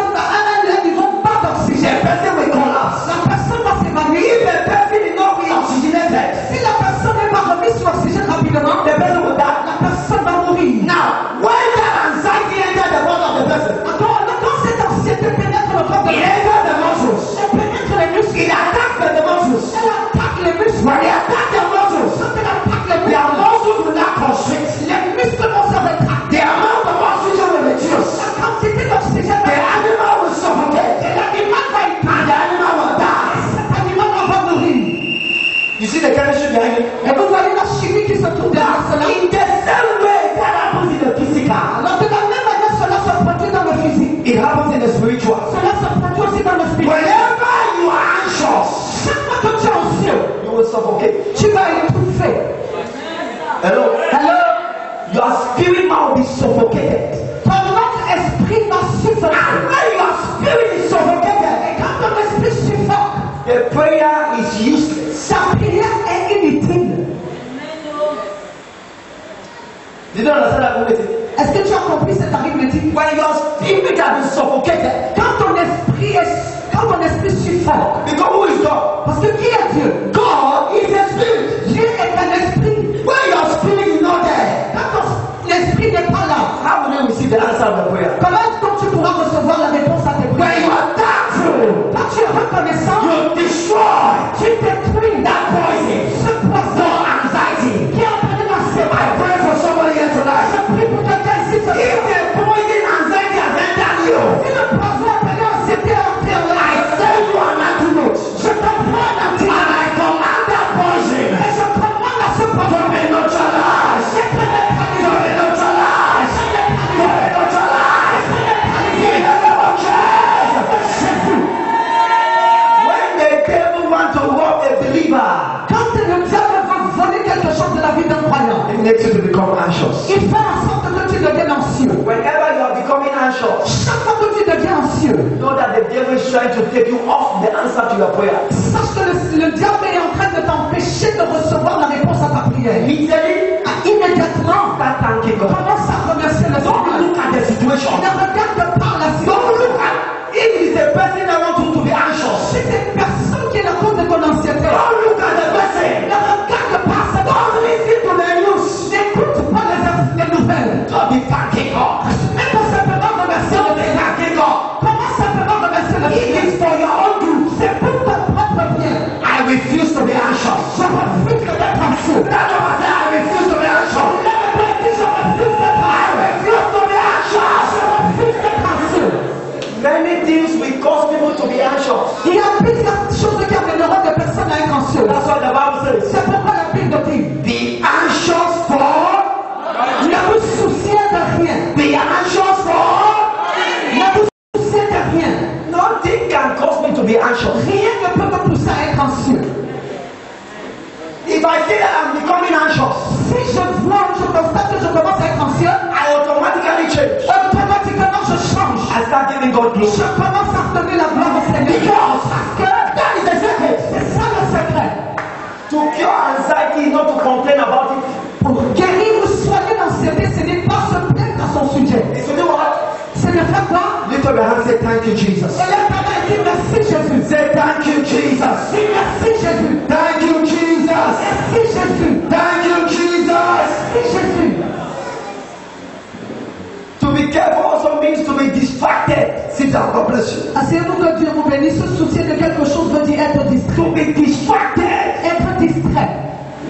un niveau bas the d'oxygène, person will collapse. la personne va s'évanouir. If the person is not reoxygenated, Si la personne n'est pas remise sur l'oxygène rapidement, the person will die. la personne va mourir. Now, when that anxiety enters the body of the person, Quand cette anxiété pénètre le corps de it l'homme, enters the muscles. elle pénètre les muscles, It attacks the muscles. elle attaque les muscles. When it attacks the muscles, Quand elle attaque les their muscles, muscles will not constrict. les muscles vont se rétracter. The amount of oxygen will reduce. La quantité d'oxygène The va animal will suffocate. et l'animal va y And the animal will die. Cet animal va mourir. You see the chemistry behind it? Et vous voyez la chimie qui se trouve derrière cela. In the same way that happens in the physical, Alors de la même manière, cela se produit dans le physique. it happens in the spiritual. Cela se produit aussi dans le spirituel. Whenever you are anxious, Chaque fois que tu es anxieux, you will suffocate. tu vas étouffer. Hello? Alors, Your spirit man will be suffocated. ton autre esprit va And suffoquer. when your spirit is suffocated, Et quand ton esprit suffoque, the prayer is useless. ta prière est inutile. Did you understand that movie? Est-ce que tu as compris cette arithmétique? When your spirit has been suffocated, Quand ton esprit suffoque, because who is God? parce que qui est Dieu? God is a spirit. Dieu est un esprit. When your spirit is not there, Quand ton esprit n'est pas là, how will you receive the answer of the prayer? comment est-ce que tu pourras recevoir la réponse à tes When prières? you are thankful, Quand tu es reconnaissant, you destroy tu détruis that poison, ce poison no anxiety. qui a entraîné I l'anxiété. pray for somebody here tonight. Je prie pour quelqu'un ici ce If soir. the poison anxiety has entered you, Si le poison a entraîné l'anxiété à l'intérieur, I send you an antidote. je te prends un petit And I command that poison et je commande à ce to poison be neutralized. d'être To neutralisé. be neutralized. To be neutralized. In the name of Jesus. When the devil wants to rob a believer, Quand le diable va voler quelque chose de la vie d'un croyant, it makes you to become anxious. il fait en sorte que tu deviennes anxieux. Whenever you are becoming anxious, Chaque fois que tu deviens anxieux, know that the devil is trying to take you off the answer to your prayer. sache que le diable est en train de t'empêcher de recevoir la réponse à ta prière. Immediately, Immédiatement, start thanking God. commence à remercier le Don't Seigneur. look at the situation. Ne regarde pas la Don't situation. look at if it is a person that wants you to be anxious. Si c'est une personne qui est la cause de ton anxiété, Don't look at the person. ne regarde pas cette Don't listen to the news. N'écoute pas les nouvelles. Don't be thanking God. Mais tout simplement remercier Don't le be Seigneur. thanking God. Comment simplement remercier le It Seigneur? is for your own good. C'est pour ton propre bien. I refuse to be anxious. Je refuse d'être anxieux. That's what I say. I refuse to be anxious. Je refuse d'être I refuse to be anxious. d'être anxieux. Many things will cause people to be anxious. Il y a plusieurs choses qui amèneront des personnes à être anxieuses. That's what the Bible says. C'est pourquoi la Bible dit, Be anxious for. ne vous souciez de rien. Be anxious for. Ne vous souciez de rien. Nothing can cause me to be anxious. Rien ne peut me pousser à être anxieux. If I say that I'm becoming anxious, Si je vois, je constate que je commence à être anxieux, I automatically change. automatiquement je change. I start giving God glory. Je commence à redonner la gloire au Seigneur. Because Parce que that is the secret. c'est ça le secret. To cure anxiety is not to complain about it. Pour guérir ou soigner l'anxiété, ce n'est pas se plaindre à son sujet. It's to do what? C'est Seigneur, fais quoi? Lift up your hand and say thank you, Jesus. Élève ta main et dis merci Jésus. Say thank you, Jesus. Dis merci Jésus. Thank you, Jesus. Merci Jésus. Thank you, Jesus. Merci Jésus. To be careful also means to be distracted. Sit down, God bless you. Asseyez-vous que Dieu vous bénisse. Se soucier de quelque chose veut dire être distrait. To be distracted. Être distrait.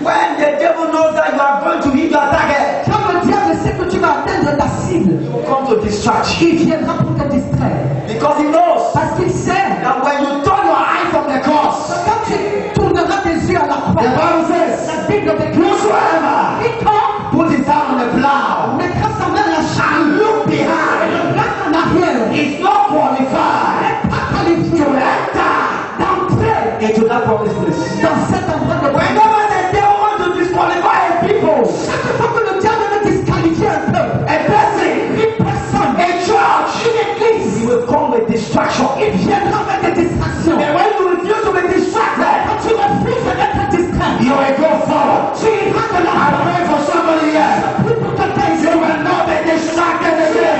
When the devil knows that you are going to hit your target, Quand le diable sait que tu vas atteindre ta cible, he will come to distract you. il viendra pour te distraire. Because he knows Parce qu'il sait that when you turn your eye from the cross, quand tu tourneras tes yeux à la croix, the Bible says, la Bible déclare whosoever quiconque put his hand on the plow mettra sa main à la and charge look et behind regarde en arrière, is not qualified n'est pas qualifié to enter d'entrer into that promised place. dans cet endroit de prière. Whenever the devil wants to disqualify a people, Chaque fois que le diable veut disqualifier un peuple, a person, une personne, a church, une église, he will come with distraction. il viendra avec des distractions. And when you refuse to be distracted, Quand tu refuses d'être distrait, you will go forward. tu iras de I l'avant. pray for somebody here. Plus pour quelqu'un ici, You will not be distracted again.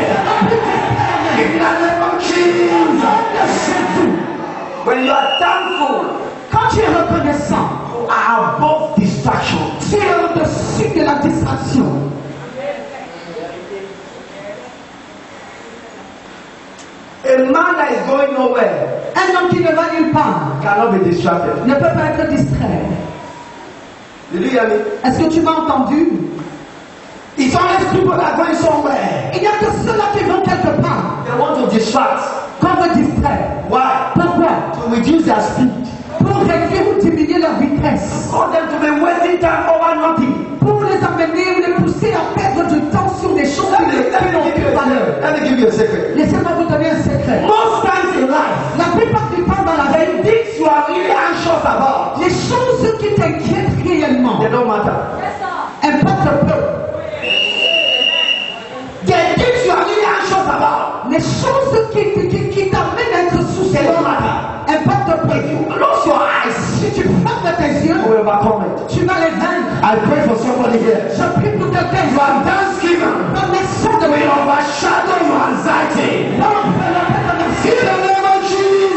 In the name of Jesus. When you are thankful, quand tu es reconnaissant, you are above distraction. tu es au-dessus de la distraction. A man that is going nowhere Un homme qui ne va nulle part cannot be distracted. ne peut pas être distrait. Did you hear me? Est-ce que tu m'as entendu? It's always people that are going somewhere. Il n'y a que ceux-là qui vont quelque part They want to distract. qu'on veut distraire. Why? Pourquoi? To reduce their speed. Pour réduire ou diminuer leur vitesse. For them to be wasting time over nothing. Pour les amener ou les pousser à perdre du temps sur des choses qui n'ont plus valeur. Let me give you a secret. Laissez-moi vous donner un secret. Most times in life, La plupart du temps dans la vie, the things you are really anxious about, les choses qui t'inquiètent réellement they don't matter. importent peu. The things you are really anxious about, Les choses qui t'amènent à être they soucieux don't matter. importent peu. If you close your eyes, Si tu fermes tes yeux, you will overcome it. tu vas les vaincre. I pray for somebody here. Je prie pour quelqu'un. Your thanksgiving Remercions de will overshadow your anxiety. In the name of Jesus.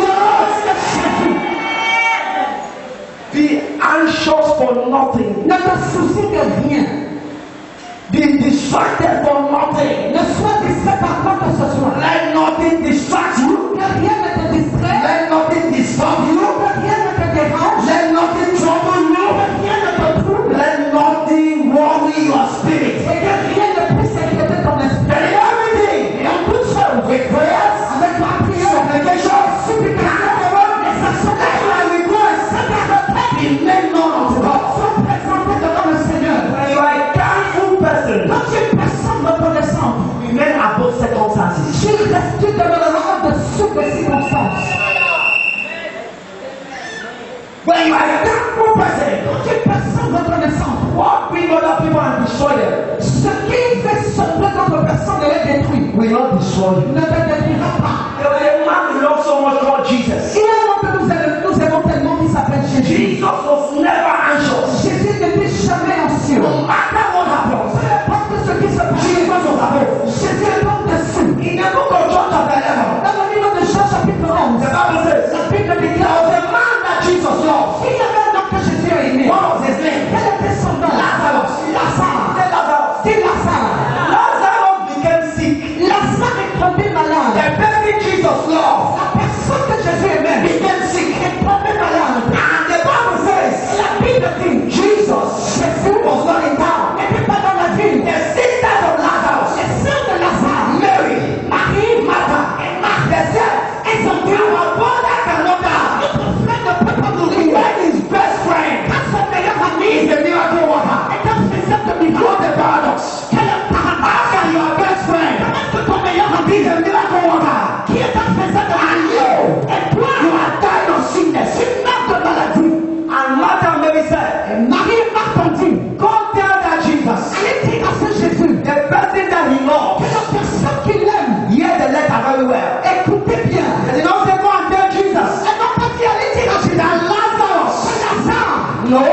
Be anxious for nothing. Ne te soucie de rien. Be distracted for nothing. Ne sois distrait par quoi que ce soit. Let nothing distract you. Que rien ne te distrait. Let nothing disturb you. Que rien ne te dérange. Let nothing trouble you. Que rien ne te trouble. Let nothing worry your spirit. Et que rien ne puisse inquiéter ton esprit. And in everything, Et en toute chose, with prayers, avec la prière, supplications, supplication, les actions let my requests be made known unto God. sont présentées devant le Seigneur. When you are a thankful person, Quand tu es une personne reconnaissante, remain above circumstances. tu demeureras au-dessous des circonstances. When you are a thankful person, Quand tu es une personne reconnaissante, what bring other people and destroy them ce qui fait sombrer d'autres personnes et les détruit will not destroy you. ne te détruira pas. There was a man who loved so much called Jesus. Il y a un homme que nous aimons tellement qui s'appelle Jésus. Jesus was never anxious. Jésus n'était jamais anxieux. No matter what happens, Peu importe ce qui se passe, Jesus was above. Jésus est au-dessus. In the book of John chapter 11, Dans le livre de Jean chapitre 11, the Bible says, la Bible there déclare was a man that Jesus loved. qu'il y avait un homme que Jésus a aimé. What was his name? Quel était son nom? Lazarus. Lazare. Say Lazarus. C'est Lazare. Lazarus became sick. Lazare est tombé malade. The person Jesus loved La personne que Jésus aimait became sick. est tombée malade. And the Bible says, La Bible dit, Jesus Jésus was not in town. n'était pas dans la ville. The sisters of Lazarus, Les sœurs de Lazare, Mary, Marie, Martha, et Marthe, they said, elles ont dit, our brother cannot die. notre frère ne peut pas mourir. When his best friend Quand son meilleur is ami the miracle worker. est un faiseur de What miracles, the paradox? quel est le paradoxe? How can your best friend Comment que ton meilleur ami, be the miracle worker qui est un faiseur de and miracles, you, et toi, you are dying of sickness? tu meurs de maladie? And Martha and Mary said, Et Marie et Marthe ont dit, go tell that Jesus, allez dire à ce Jésus, the person that he que loves, la personne qui l'aime, hear the letter very well. écoutez bien. They did not say, go and tell Jesus. Elle n'a pas dit, allez dire à Jésus, That Lazarus. Lazare. No.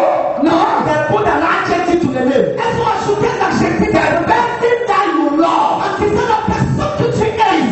Non. They put an adjective to the name. Elles ont ajouté l'adjectif The person that you love en disant la personne que tu aimes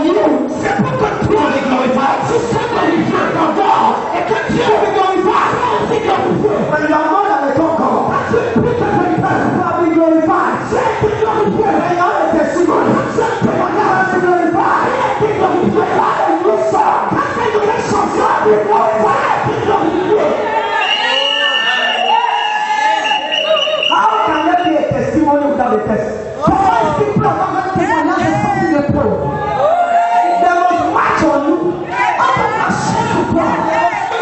you. C'est pour que Dieu soit glorified. Tu sais glorifier ton God. Et que Dieu soit glorified. C'est glorifié. When you are not at the conqueror, tu es plus que vainqueur. Tu vas be glorified. C'est glorifié. When you are a testimony, tu es glorified. C'est glorified. C'est glorifié. Alléluia. Quand tu es chanteur, tu es glorified. C'est glorifié. How can there be a testimony without a test? Pourquoi est-ce qu'il peut avoir un témoignage sans une épreuve? There was much on you. On va marcher sur toi.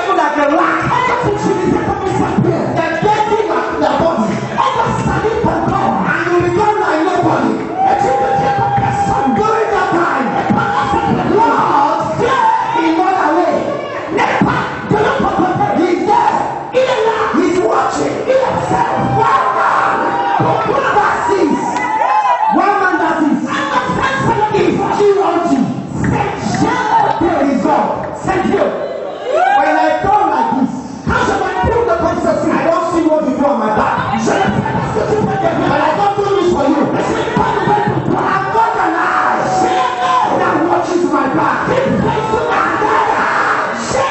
On va te rock. On va t'utiliser comme une serpent. The blessing of the body. On va salir ton corps. And you become like nobody. Et tu deviens comme personne. During that time, Lord, il va away. N'est pas de l'autre côté. He's there. Il est là. He's watching. Il observe. One that sees. One man that is. Is G-O-G. There is God. Thank you. When I talk like this, quand je m'appelle de comme ceci, I don't see what you do on my back. Je ne sais pas ce que tu fais de moi. But I don't do this for you. Mais ce n'est pas nouvelle pour toi. I've got an eye. That watches my back. He plays to my back. Jesus.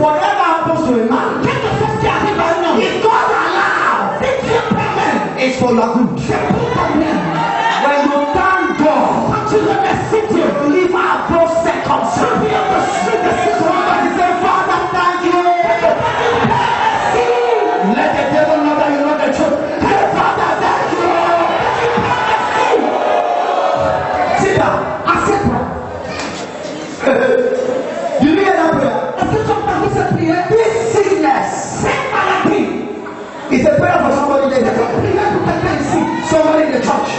Whatever happens to a man, if God allows, it's for your good. When you thank God, leave out those seconds. Father, thank you. Let the devil know that you know the truth. Hey, Father, thank you. Sit down. I sit down. You need that prayer. This sickness, it's a prayer for somebody there. Somebody in the church.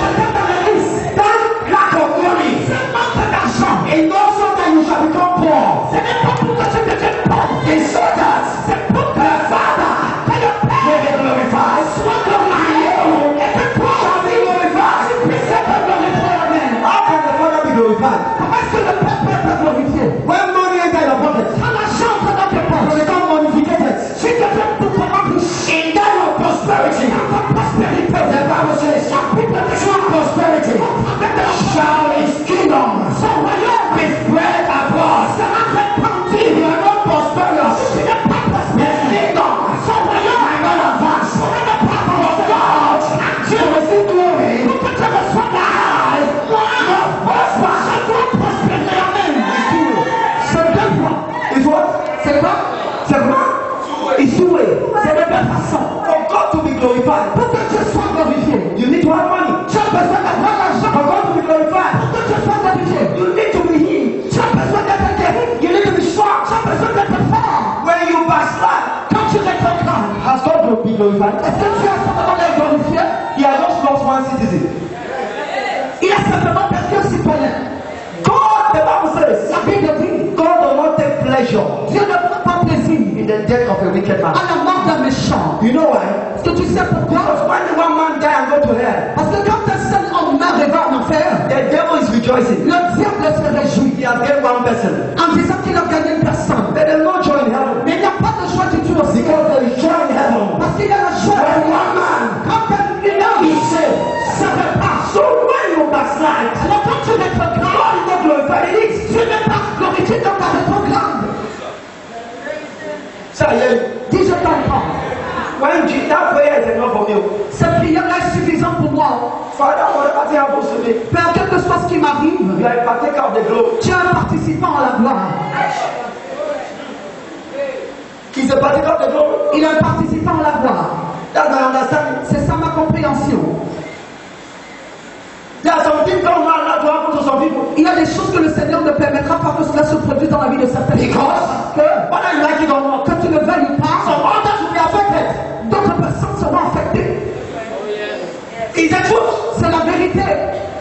That lack of money, it knows that you shall become poor. It's so that Father may be glorified. Shall be glorified. How can the Father be glorified? When money enters your pocket, you become modificated. In time of prosperity, the Bible says, true prosperity shall his kingdom be spread abroad. glorified, Pour que Dieu soit glorifié, you need to have money. tu as besoin d'avoir l'argent. For God to be glorified, Pour que Dieu soit glorifié, you need to be healed. tu as besoin d'être guéri. You need to be strong. Tu as besoin d'être fort. When you backslide, Quand tu rétrogrades, has God to be glorified? est-ce que tu as simplement l'être glorifié? He has just lost one citizen. Il a simplement perdu un citoyen. God, the Bible says, La Bible dit, God does not take pleasure Dieu ne prend pas plaisir in the death of a wicked man. à la mort d'un méchant. You know why? Est-ce que tu sais pourquoi? Because when one man die and go to hell, Parce que quand un seul homme meurt et va en enfer, the devil is rejoicing. le diable se réjouit He has gained one person. en disant qu'il a gagné une personne. There is no joy in heaven. Mais il n'y a pas de joie du tout aussi. Because there is joy in heaven. Parce qu'il y a la joie. When one man Quand un homme is saved, se répand. so when you backslide, Alors quand tu rétrogrades, God is not glorified in it. tu n'es pas glorifié dans ta rétrograde. So yeah, Dis je t'entends. when that prayer is enough for me. Cette prière-là est suffisante pour moi. Father, whatever thing happens to me, Père, quel que soit ce qui m'arrive, you are a partaker of the glory. tu es un participant à la gloire. He's a partaker of the glory. Il est un participant à la gloire. That's my understanding. C'est ça ma compréhension. There are some things don't allow to happen to some people. Il y a des choses que le Seigneur ne permettra pas que cela se produise dans la vie de certaines personnes. Because Que, whether you like it or not, que tu le veuilles ou pas, some others will be affected. d'autres personnes seront affectées. It's the truth. C'est la vérité.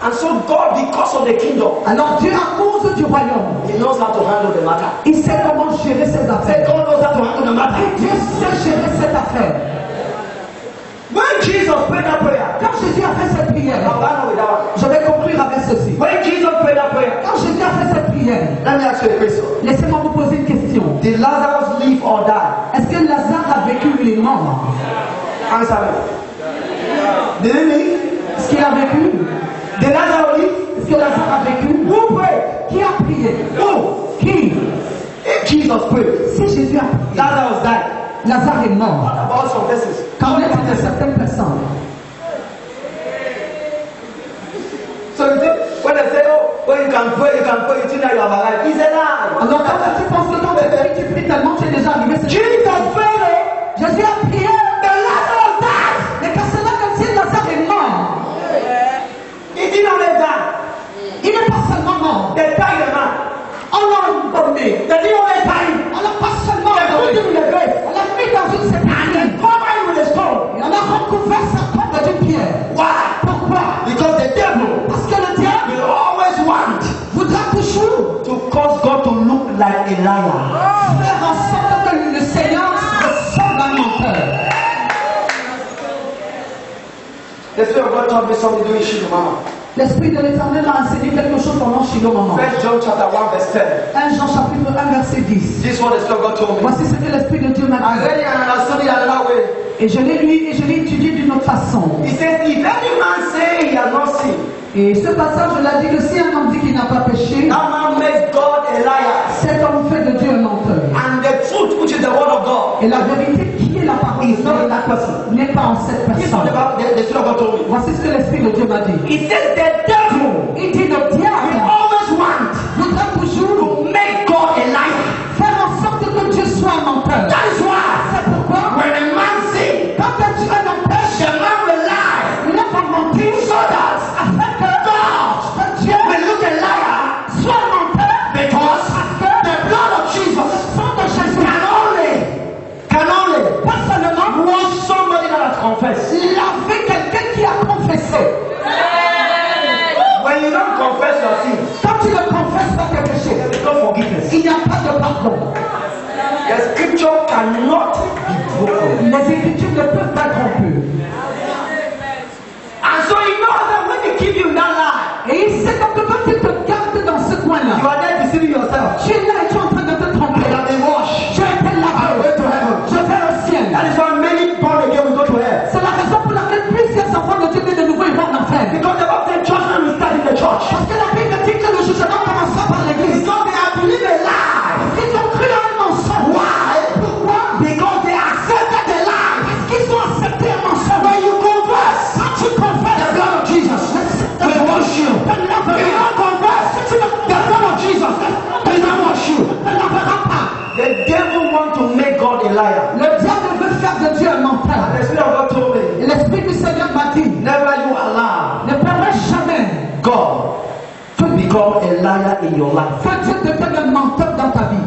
And so God, because of the kingdom, Alors Dieu, à cause du royaume, He knows how to handle the matter. il sait comment gérer cette Say affaire. God knows how to handle the matter. Dieu sait gérer cette affaire. When Jesus prayed that prayer, Quand Jésus a fait cette prière, I'm done with that one. je vais conclure avec ceci. When Jesus prayed that prayer, Quand Jésus a fait cette prière, let me ask you a question. laissez-moi vous poser une question. Did Lazarus live or die? Est-ce que Lazare a vécu ou il est mort? Answer me. Did he live? Est-ce qu'il a vécu? Did Lazarus live? Est-ce que Lazare a vécu? Who prayed? Qui a prié? Who? Qui? If Jesus prayed, Si Jésus a prié, Lazarus died. Lazare est mort. About some verses. Qu'en est-il de certaines personnes? So you think, when they say, oh, when you can pray, you think that you have arrived. It's a lie. Alors quand tu penses que quand tu pries tellement, tu es déjà arrivé, c'est Jesus prayed, Jésus a prié, the Lazarus died. mais quand cela comme si Lazare est mort, He did not let die. il n'est pas seulement mort. They tied the man. On l'a endormi. They did not let die. On l'a pas seulement They put him endormi. in the grave. On l'a mis dans une And they céphalée. covered him with a stone. Et on a recouvert sa tombe d'une pierre. Why? Pourquoi? Because the devil Parce que le diable will always want voudra toujours to cause God to look like a liar. faire en sorte que le Seigneur ressemble à un menteur. The Spirit of God taught me something doing Shiloh Mama. L'Esprit de l'Éternel m'a enseigné quelque chose pendant Shiloh Maman. 1 John chapter 1 verse 10. 1 Jean chapitre 1 verset 10. This is what the Spirit of God told me. Voici ce que l'Esprit de Dieu m'a I dit. read it and I studied it another way. Et je l'ai lu et je l'ai étudié d'une autre façon. He says, if any man say he has not sinned, Et ce passage, je l'ai dit que si un homme dit qu'il n'a pas péché, that man makes God a liar. cet homme fait de Dieu un menteur. And the truth, which is the word of God, Et la vérité qui est la parole de is not in Dieu that person. n'est pas en cette This is what personne. the Spirit of God told me. Voici ce que l'Esprit de Dieu m'a dit. He says the devil Il dit le will diable always want voudra toujours to make God a liar. faire en sorte que Dieu soit un menteur. That is why C'est pourquoi when a man sins, quand un Dieu empêche, the man will lie il n'a pas menti, so that afin que God Dieu will look a liar soit un menteur, because the blood of Jesus le sang de Jésus can only pas seulement wash somebody that has confessed. laver quelqu'un qui a confessé. When you don't confess your sins, Quand tu ne confesses pas tes péchés, there is no forgiveness. il n'y a pas de pardon. The scripture cannot be broken. Les Écritures ne peuvent pas tromper. And so he knows that when they keep you in that lie, Et il sait donc que quand tu te gardes dans ce you coin-là, are there deceiving yourself. tu es là et tu es en train de te tromper. You have been washed. Tu as été I lavé. went to heaven. Je vais au ciel. That is why many born again will go to hell. C'est la raison pour laquelle plusieurs enfants de Dieu de nouveau ils vont en enfer. Because the Bible says judgment will start in the church. Parce que la Bible dit que le jugement commencera par l'église. Because they have believed a lie. Ils ont cru à un mensonge. Why? Pourquoi? Because they accepted the lie. Parce qu'ils ont your life. Que Dieu devienne un menteur dans ta vie.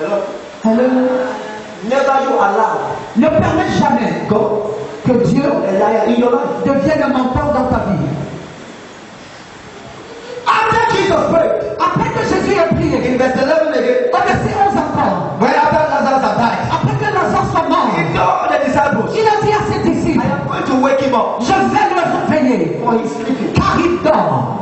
Hello? Hello. Never you allow Ne permets jamais God que Dieu a liar in your life. devienne un menteur dans ta vie. After Jesus prayed, Après que Jésus ait prié, In verse 11 again, au verset 11 encore, when after Lazarus had died, après que Lazare soit mort, he told the disciples, il a dit à ses disciples, I am going to wake him up, je vais le réveiller, for he's sleeping. car il dort.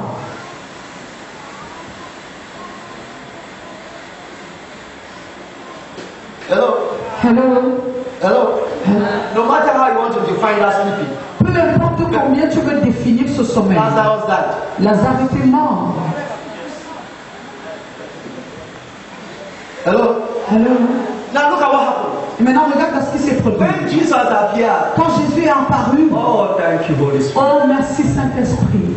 Hello? Hello. Hello? No matter how you want to define that sleeping, Peu importe combien tu veux définir ce sommeil, Lazarus died. Lazare était mort. Hello? Hello. Now look at what happened. Et maintenant, regarde à ce qui s'est produit. When Jesus appeared, Quand Jésus est apparu, oh, thank you, Holy Spirit. oh merci Saint-Esprit.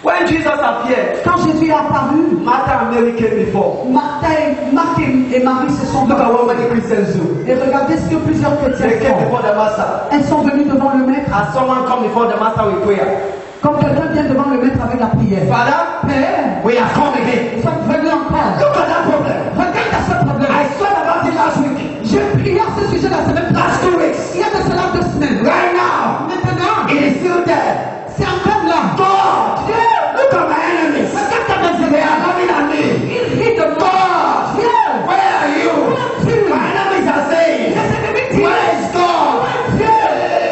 When Jesus appeared, Quand Jésus est apparu, Martha and Mary came before. Marc et Marie se sont Look at what many Christians do. et regardez ce que plusieurs chrétiens They came font. before the master. Elles sont venues devant le maître. As someone come before the master with prayer. Comme quelqu'un vient devant le maître avec la prière. Father, Père, we have come again. nous sommes venus encore. Look at that problem. Regarde à ce problème. I spoke about it last week. J'ai prié à ce sujet la semaine Last passée. 2 weeks. Il y a de cela 2 semaines. Right now, Maintenant, it is still there. c'est encore là. God, Dieu, look at my enemies. regarde ta maison. They are coming at me. Il rit de moi. God, Dieu, where are you? Dieu, My enemies are saying, les ennemis disent, where is God?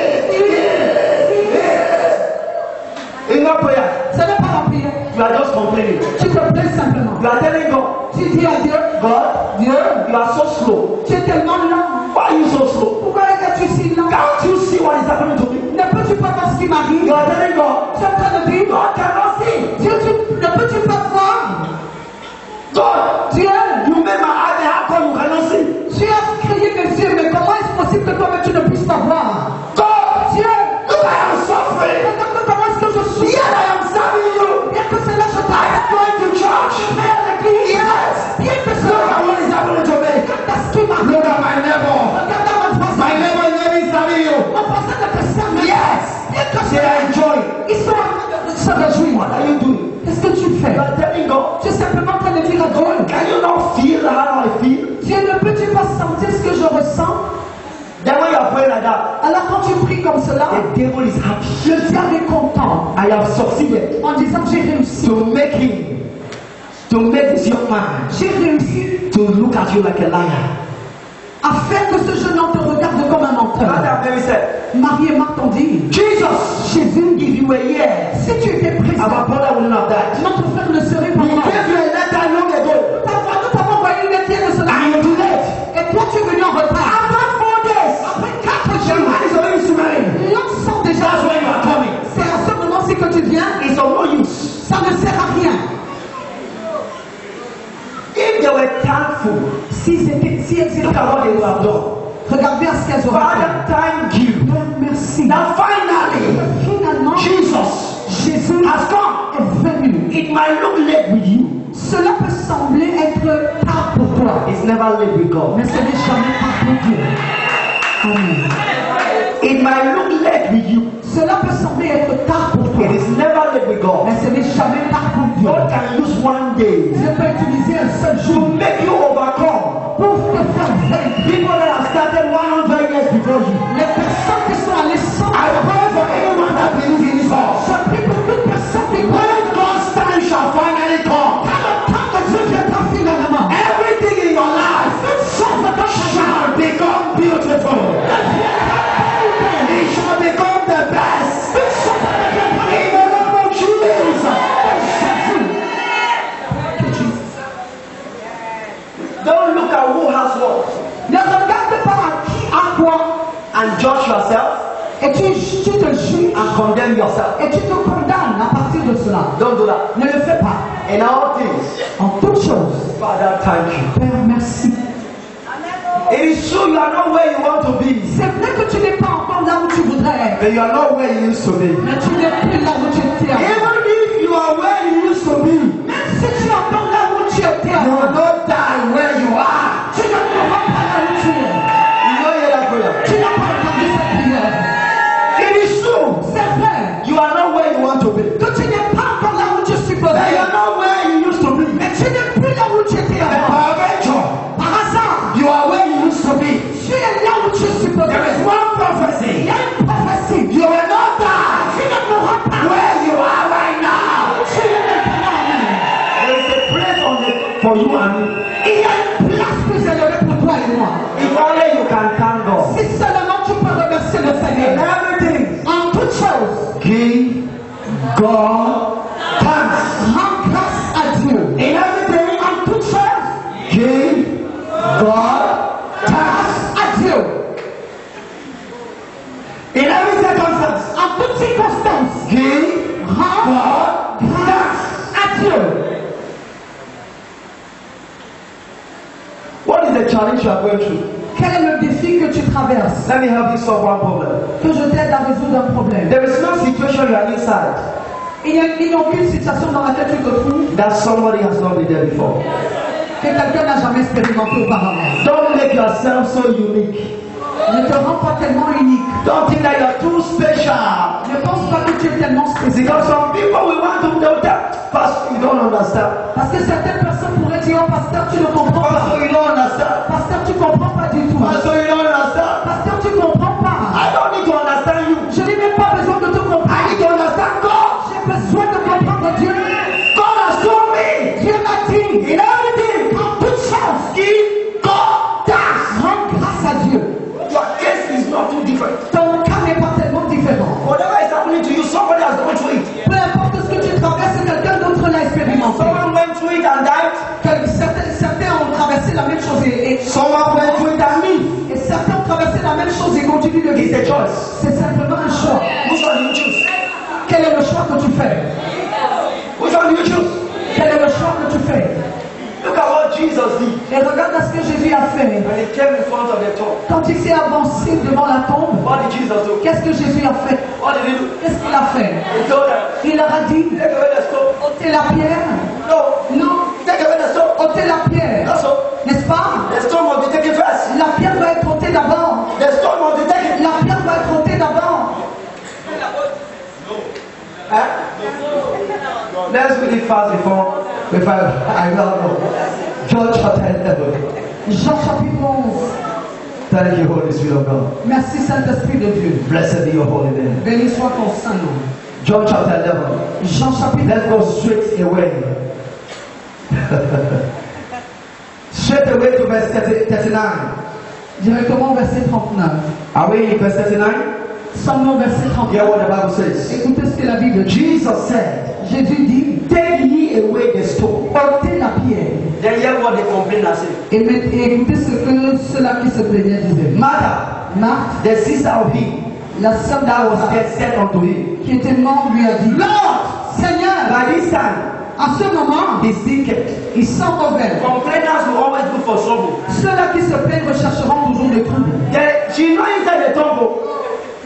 In your prayer, ce n'est pas la prière. you are just complaining. Tu te plains simplement. You are telling God, Tu dis à Dieu, God, Dieu, you are so slow. tu es tellement lent. Why are you so slow? Pourquoi es-tu si lent? Can't you see what is happening to me? Ne peux-tu pas voir ce qui m'arrive? You are telling God, Tu es en train de dire, God cannot see. Dieu, ne peux-tu pas voir? God, Dieu, you made my eyes, how come you cannot see? tu as créé mes yeux, mais comment est-ce possible que toi-même tu ne puisses pas voir? God, Dieu, look, I am suffering. regarde comment est-ce que je suis. Yet I am serving you. Bien que cela je I am t'aide. going to church. Mais à l'église, Yes. bien que Look cela, at what is happening to me. regarde à ce qui m'arrive. Look at my neighbor. Regarde à mon My voisin. neighbor is not even serving you. Mon voisin ne te sert même Yes. pas. Bien que They cela, are enjoying. ils sont en train de se réjouir. What are you doing? Qu'est-ce que tu fais? You are telling God, Tu es simplement en train de dire à Dieu, can you not feel how I feel? Dieu, ne peux-tu pas sentir ce que je ressens? Then when you are praying like that, Alors quand tu pries comme cela, the devil is happy. le diable est content I have succeeded en disant j'ai réussi. to make this young man J'ai réussi to look at you like a liar. à faire que ce jeune homme te regarde comme un menteur. Father Mary said, Marie et Marthe ont dit, Jesus, Jésus, if you were here, si tu étais présent, our brother wouldn't have died. notre frère ne serait pas We mort. gave you a letter long ago, Nous t'avons envoyé une lettre de cela. and you're too late. Et toi tu es venu en retard. After 4 days, Après 4 the jours, man is already smiling. l'homme sent déjà. That's why you are coming. C'est à ce moment-ci que tu viens. It's of no use. Ça ne sert à rien. If they were thankful, Si elles étaient look at what they would have done. regardez à ce qu'elles auraient Father, fait. thank you. Père, merci. Now finally, Finalement, Jesus Jésus has come. est venu. It might look late with you. Cela peut sembler être tard pour toi, It's never late with God. mais ce n'est jamais tard pour Dieu. Amen. It might look late with you. Cela peut sembler être tard pour toi, It is never late with God. mais ce n'est jamais tard pour Dieu. God can use one day Dieu peut utiliser un seul to jour make you overcome. pour te faire vaincre. People that have started 100 years before you. Les personnes qui sont allées sans I pray for anyone that believes in this house. je prie pour toute personne qui croit When God's time shall finally come, que le temps de Dieu viendra finalement. everything in your life shall become beautiful. It shall become the best. In the name of Jesus. Don't look at who has what Ne regarde pas à qui a quoi and judge yourself et tu te juges and condemn yourself. et tu te condamnes à partir de cela. Don't do that. Ne le fais pas. In all things, En toutes choses, Father, thank you. Père, merci. It is true you are not where you want to be, C'est vrai que tu n'es pas encore là où tu voudrais être, but you are not where you used to be. mais tu n'es plus là où tu étais avant. Even if you are where you used to be, Même si tu es encore là où tu étais you avant, will not die where you are. tu ne mourras pas là où tu es. You don't hear that prayer. Tu n'as pas entendu cette prière. It is true C'est vrai you are not where you want to be, que tu n'es pas encore God thanks. Rends grâce à Dieu. In everything, En toute chose, give God thanks. à Dieu. In every circumstance, En toute circonstance, give rends God thanks. à Dieu. What is the challenge you are going through? Quel est le défi que tu traverses? Let me help you solve one problem. Que je t'aide à résoudre un problème. There is no situation you are inside Il n'y a aucune situation dans laquelle tu te trouves that somebody has not been there before. que quelqu'un n'a jamais expérimenté auparavant. Don't make yourself so unique. Ne te rends pas tellement unique. Don't think that you are too special. Ne pense pas que tu es tellement spécial. Because some people will want to tell that, Pastor, you don't understand. Parce que certaines personnes pourraient dire, oh pasteur, tu ne comprends pas. Pastor, you don't understand. Pasteur, tu comprends pas du tout. Pastor, you don't understand. Pasteur, tu comprends pas. I don't need to understand you. Je n'ai même pas besoin de te I comprendre. need to understand God. J'ai besoin de comprendre Dieu. God has told me Dieu m'a dit, in everything, en toute chose, give God thanks. rends grâce à Dieu. Your case is not too different. Ton cas n'est pas tellement différent. Whatever is happening to you, somebody has gone through it. Peu importe ce que tu traverses, quelqu'un d'autre l'a expérimenté. Someone went through it and died. Certains ont traversé la même chose et Someone went through it and lived. et certains ont traversé la même chose et continuent de It's vivre. a choice. C'est simplement un choix. Which one do you choose? Quel est le choix que tu fais? Which one do you choose? Quel est le choix que tu fais? Look at what Jesus did. Et regarde à ce que Jésus a fait. When he came in front of the tomb, Quand il s'est avancé devant la tombe, what did Jesus do? qu'est-ce que Jésus a fait? What did he do? Qu'est-ce qu'il a fait? He told them, Il leur a dit, take away the stone. ôtez la pierre. No, Non, take away the stone. ôtez la pierre. That's all. N'est-ce pas? The stone must be taken first. La pierre doit être ôtée d'abord. The stone must be taken. La pierre doit être ôtée d'abord. Huh? Let's read it fast before I don't know. John chapter 11. Jean chapitre 11. Thank you, Holy Spirit of God. Merci Saint-Esprit de Dieu. Blessed be your holy name. Béni soit ton saint nom. John chapter 11. Jean chapitre Let's go straight away. Straight away to verse 39. directement au verset 39. Are we in verse 39? Sommes au verset 39. Hear what the Bible says. Écoutez ce que la Bible dit. Jesus said, Jésus dit, take ye away the stone. ôtez la pierre. Then hear what the complainant said. Et écoutez ce que ceux-là qui se plaignaient disaient. Martha, Marthe, the sister of him la sœur that was d'Abraham, dead, said unto him, qui était mort, lui a dit, Lord, Seigneur, by this time à ce moment, he stinketh. ils sont mauvais. Complainers will always look for trouble. Ceux-là qui se plaignent rechercheront toujours des troubles. She's not inside the tomb.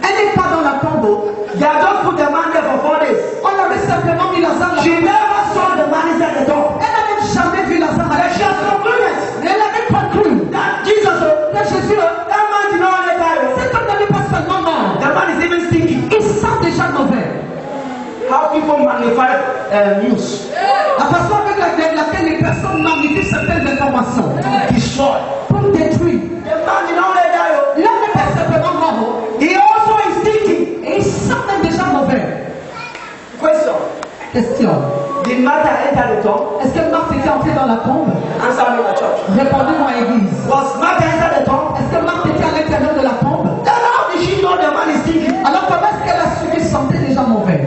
Elle n'est pas dans la tombe. They have just put the man there for 4 days. On avait simplement mis Lazare là. She never saw the man inside the tomb. Elle n'a même jamais vu Lazare And là. she has concluded Mais elle n'avait pas cru that Jesus, que Jésus, that man did not only die. cet homme n'avait pas seulement mort. The man is even stinky. Il sent déjà mauvais. How people magnify news. La façon avec laquelle les personnes magnifient certaines informations Destroy. pour détruire. The man did not only die. L'homme n'est pas simplement mort. He also is stinky. Et il sent même déjà mauvais. Question. Question. Did Martha enter the tomb? Est-ce que Marthe était entrée dans la tombe? Answer me, the church. Répondez-moi, Église. Was Martha enter the tomb? Est-ce que Marthe était à l'intérieur de la tombe? Then how did she know the man is stinky? Alors comment est-ce qu'elle a su qu'il sentait déjà mauvais?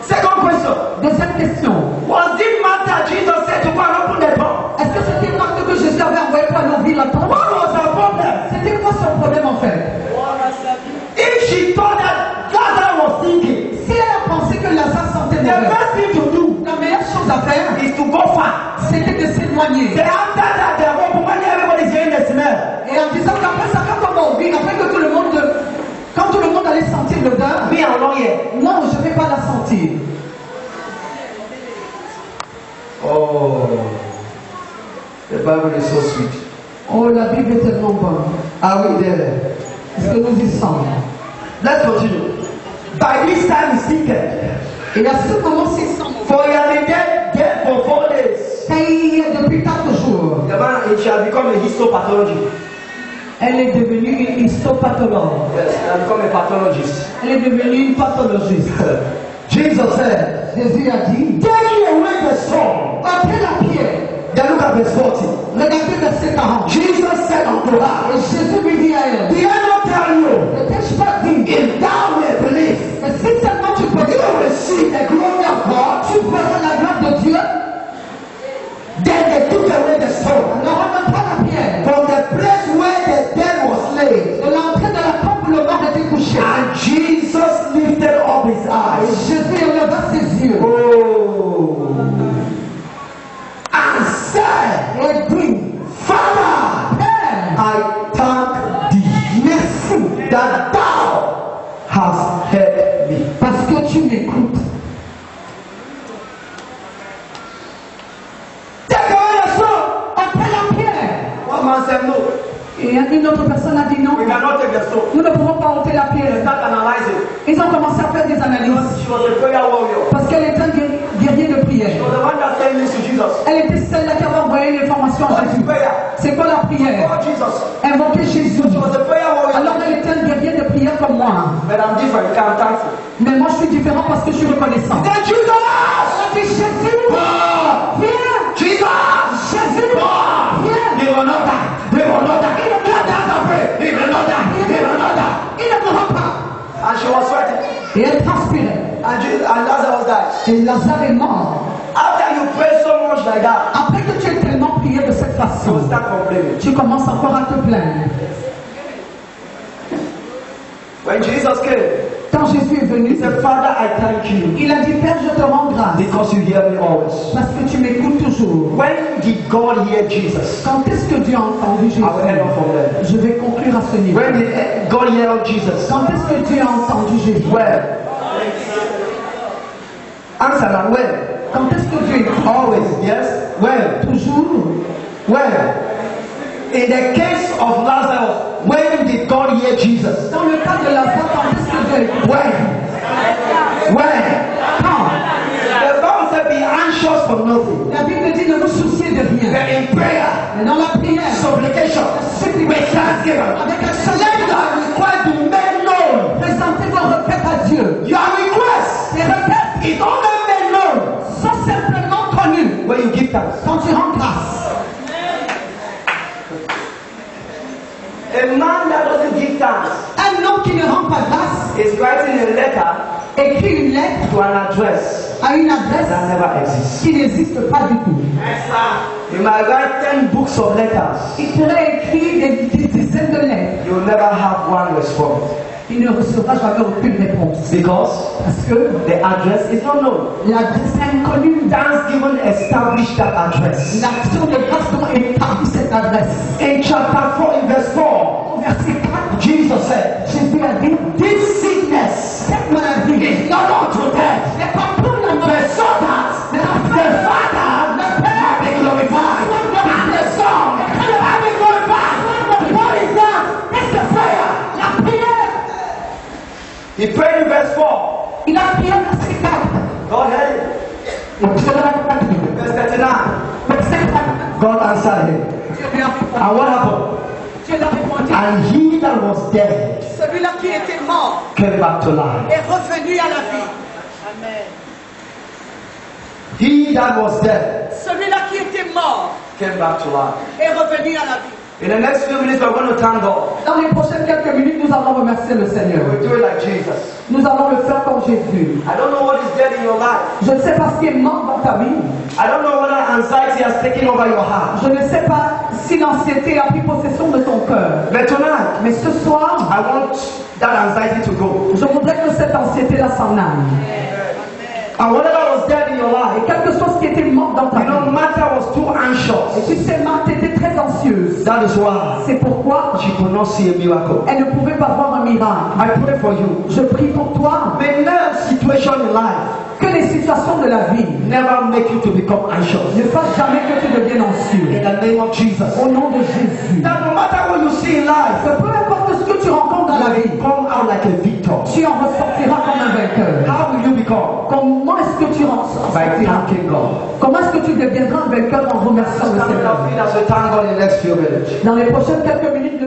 Second question. Deuxième question. Was it Martha Jesus said to go and open the tomb? Est-ce que c'était Marthe que Jésus avait envoyé pour aller ouvrir la tombe? What was her problem? C'était quoi son problème en fait? If she thought that Lazarus was stinky, Si elle a pensé que Lazare sentait the mauvais, best thing to do la meilleure chose à faire, is to go far. c'était de s'éloigner. Then after that, they open when everybody's hearing the smell. Et en disant qu'après ça, quand on va ouvrir, après que tout le monde allait sentir l'odeur, Me alone here. non, je ne vais pas la sentir. Oh, the Bible is so sweet. Oh, la Bible est tellement bonne. Are we there? Est-ce que nous y sommes? Let's continue. By this time, he stinketh. Et à ce moment-ci, il sent mauvais. For he had been dead for 4 days. Et depuis 4 jours, The man, he shall become a histopathology. elle est devenue une histopathologue. Yes, he become a pathologist. Elle est devenue une pathologiste. Jesus said, Jésus a dit, take away the stone. ôtez la pierre. Then look at verse 40. Regardez verset 40. Jesus said unto Et her, Jésus lui dit à elle, did I not tell you, ne t'ai-je pas dit, if thou wilt believe, mais si seulement tu peux, you will see that thou hast heard me. Parce que tu m'écoutes. Take away the stone. Après la pierre. One man said no. Et une autre personne a dit non. We cannot take the stone. Nous ne pouvons pas ôter la They pierre. start analyzing. Ils ont commencé à faire des analyses. She was a prayer warrior. Parce qu'elle était un guerrier de prière. She was the one that sent this to Jesus. Elle était celle-là qui avait envoyé l'information à What is Jésus. prayer? C'est quoi la prière? Oh Jesus. Invoquer Jésus. She was a prayer warrior. Alors elle était un guerrier de prière comme moi. But I'm different. I'm thankful. Mais moi je suis différent parce que je suis reconnaissant. Then Jesus. On dit Jésus, Oh, viens. Jesus. Jésus, Oh, viens. they will not die. They will not die. He will not die. He will not die. Il ne mourra pas. And she was sweating. Et elle transpirait. And Lazarus died. Et Lazare est mort. After you pray so much like that, Après que tu aies tellement prié de cette you will façon, start complaining. tu commences encore à te plaindre. When Jesus came, Quand Jésus est venu, he said, Father, I thank you il a dit Père, je te rends grâce because you hear me always. parce que tu m'écoutes toujours. When did God hear Jesus? Quand est-ce que Dieu a entendu Jésus? I will end up from there. Je vais conclure à ce niveau. When did God hear Jesus? Quand est-ce que Dieu a entendu Jésus? When? Answer that. When? Quand est-ce que Dieu écoute? Always. Yes. When? Toujours. When? In the case of Lazarus, when did God hear Jesus? Dans le cas de Lazare, quand est-ce que Dieu écoute? When? When? Quand? The Bible said, be anxious for nothing. La Bible dit ne vous souciez de rien. But in prayer, Mais dans la prière, supplication, with thanksgiving, avec un let soleil, your request be made known. présentez vos requêtes à Dieu. Your request Les requêtes is only made known sont simplement connues when you give thanks. quand tu rends grâce. A man that doesn't give thanks Un homme qui ne rend pas grâce is writing a letter écrit une lettre to an address à une adresse that never exists. qui n'existe pas du tout. You might write 10 books of letters. Il pourrait écrire des dizaines de lettres. You will never have one response Il ne recevra jamais aucune réponse. because Parce que the address is not known. l'adresse est inconnue. Thanksgiving established that address. L'action de grâce doit établir cette adresse. In chapter 4, in verse 4, Au verset 4, Jesus said, Jésus a dit, this sickness cette maladie is not unto death, n'est pas pour la mort, but so that the Father may be glorified and the Son may be glorified. What is that? It's the prayer. la prière. He prayed in verse 4. Il a prié au verset 4. God heard him. Verse 39. Verset 4. God answered him. Dieu lui a répondu. And what happened? Dieu lui a répondu. And he that was dead Celui-là qui était mort came back to life. est revenu à la vie. He that was dead Celui-là qui était mort came back to life. est revenu à la vie. In the next few minutes, we're going to thank God. Dans les prochaines quelques minutes, nous allons remercier le Seigneur. We'll do it like Jesus. Nous allons le faire comme Jésus. I don't know what is dead in your life. Je ne sais pas ce qui est mort dans ta vie. I don't know whether anxiety has taken over your heart. Je ne sais pas si l'anxiété a pris possession de ton cœur. But tonight, Mais ce soir, I want that anxiety to go. je voudrais que cette anxiété-là s'en aille. And whatever was dead in your Et life, quelque chose qui était mort dans ta you know, vie. Martha was too Et anxious. tu sais, Marthe était très anxieuse. That is why C'est pourquoi she could not see a miracle. elle ne pouvait pas voir un miracle. I pray for you. Je prie pour toi May no situation in life que les situations de la vie never make you to become anxious. ne fassent jamais que tu deviennes anxieux. In the name of Jesus. Au nom de Jésus. That no matter what you see in life, Que peu importe ce que tu rencontres dans la vie, come out like a victor. tu en ressortiras comme un vainqueur. How will you become? Comment est-ce que tu en By sortiras? thanking God. Comment est-ce que tu deviendras un vainqueur en remerciant le Stand on Seigneur? our feet as we thank God in the next few minutes. Dans les prochaines quelques minutes,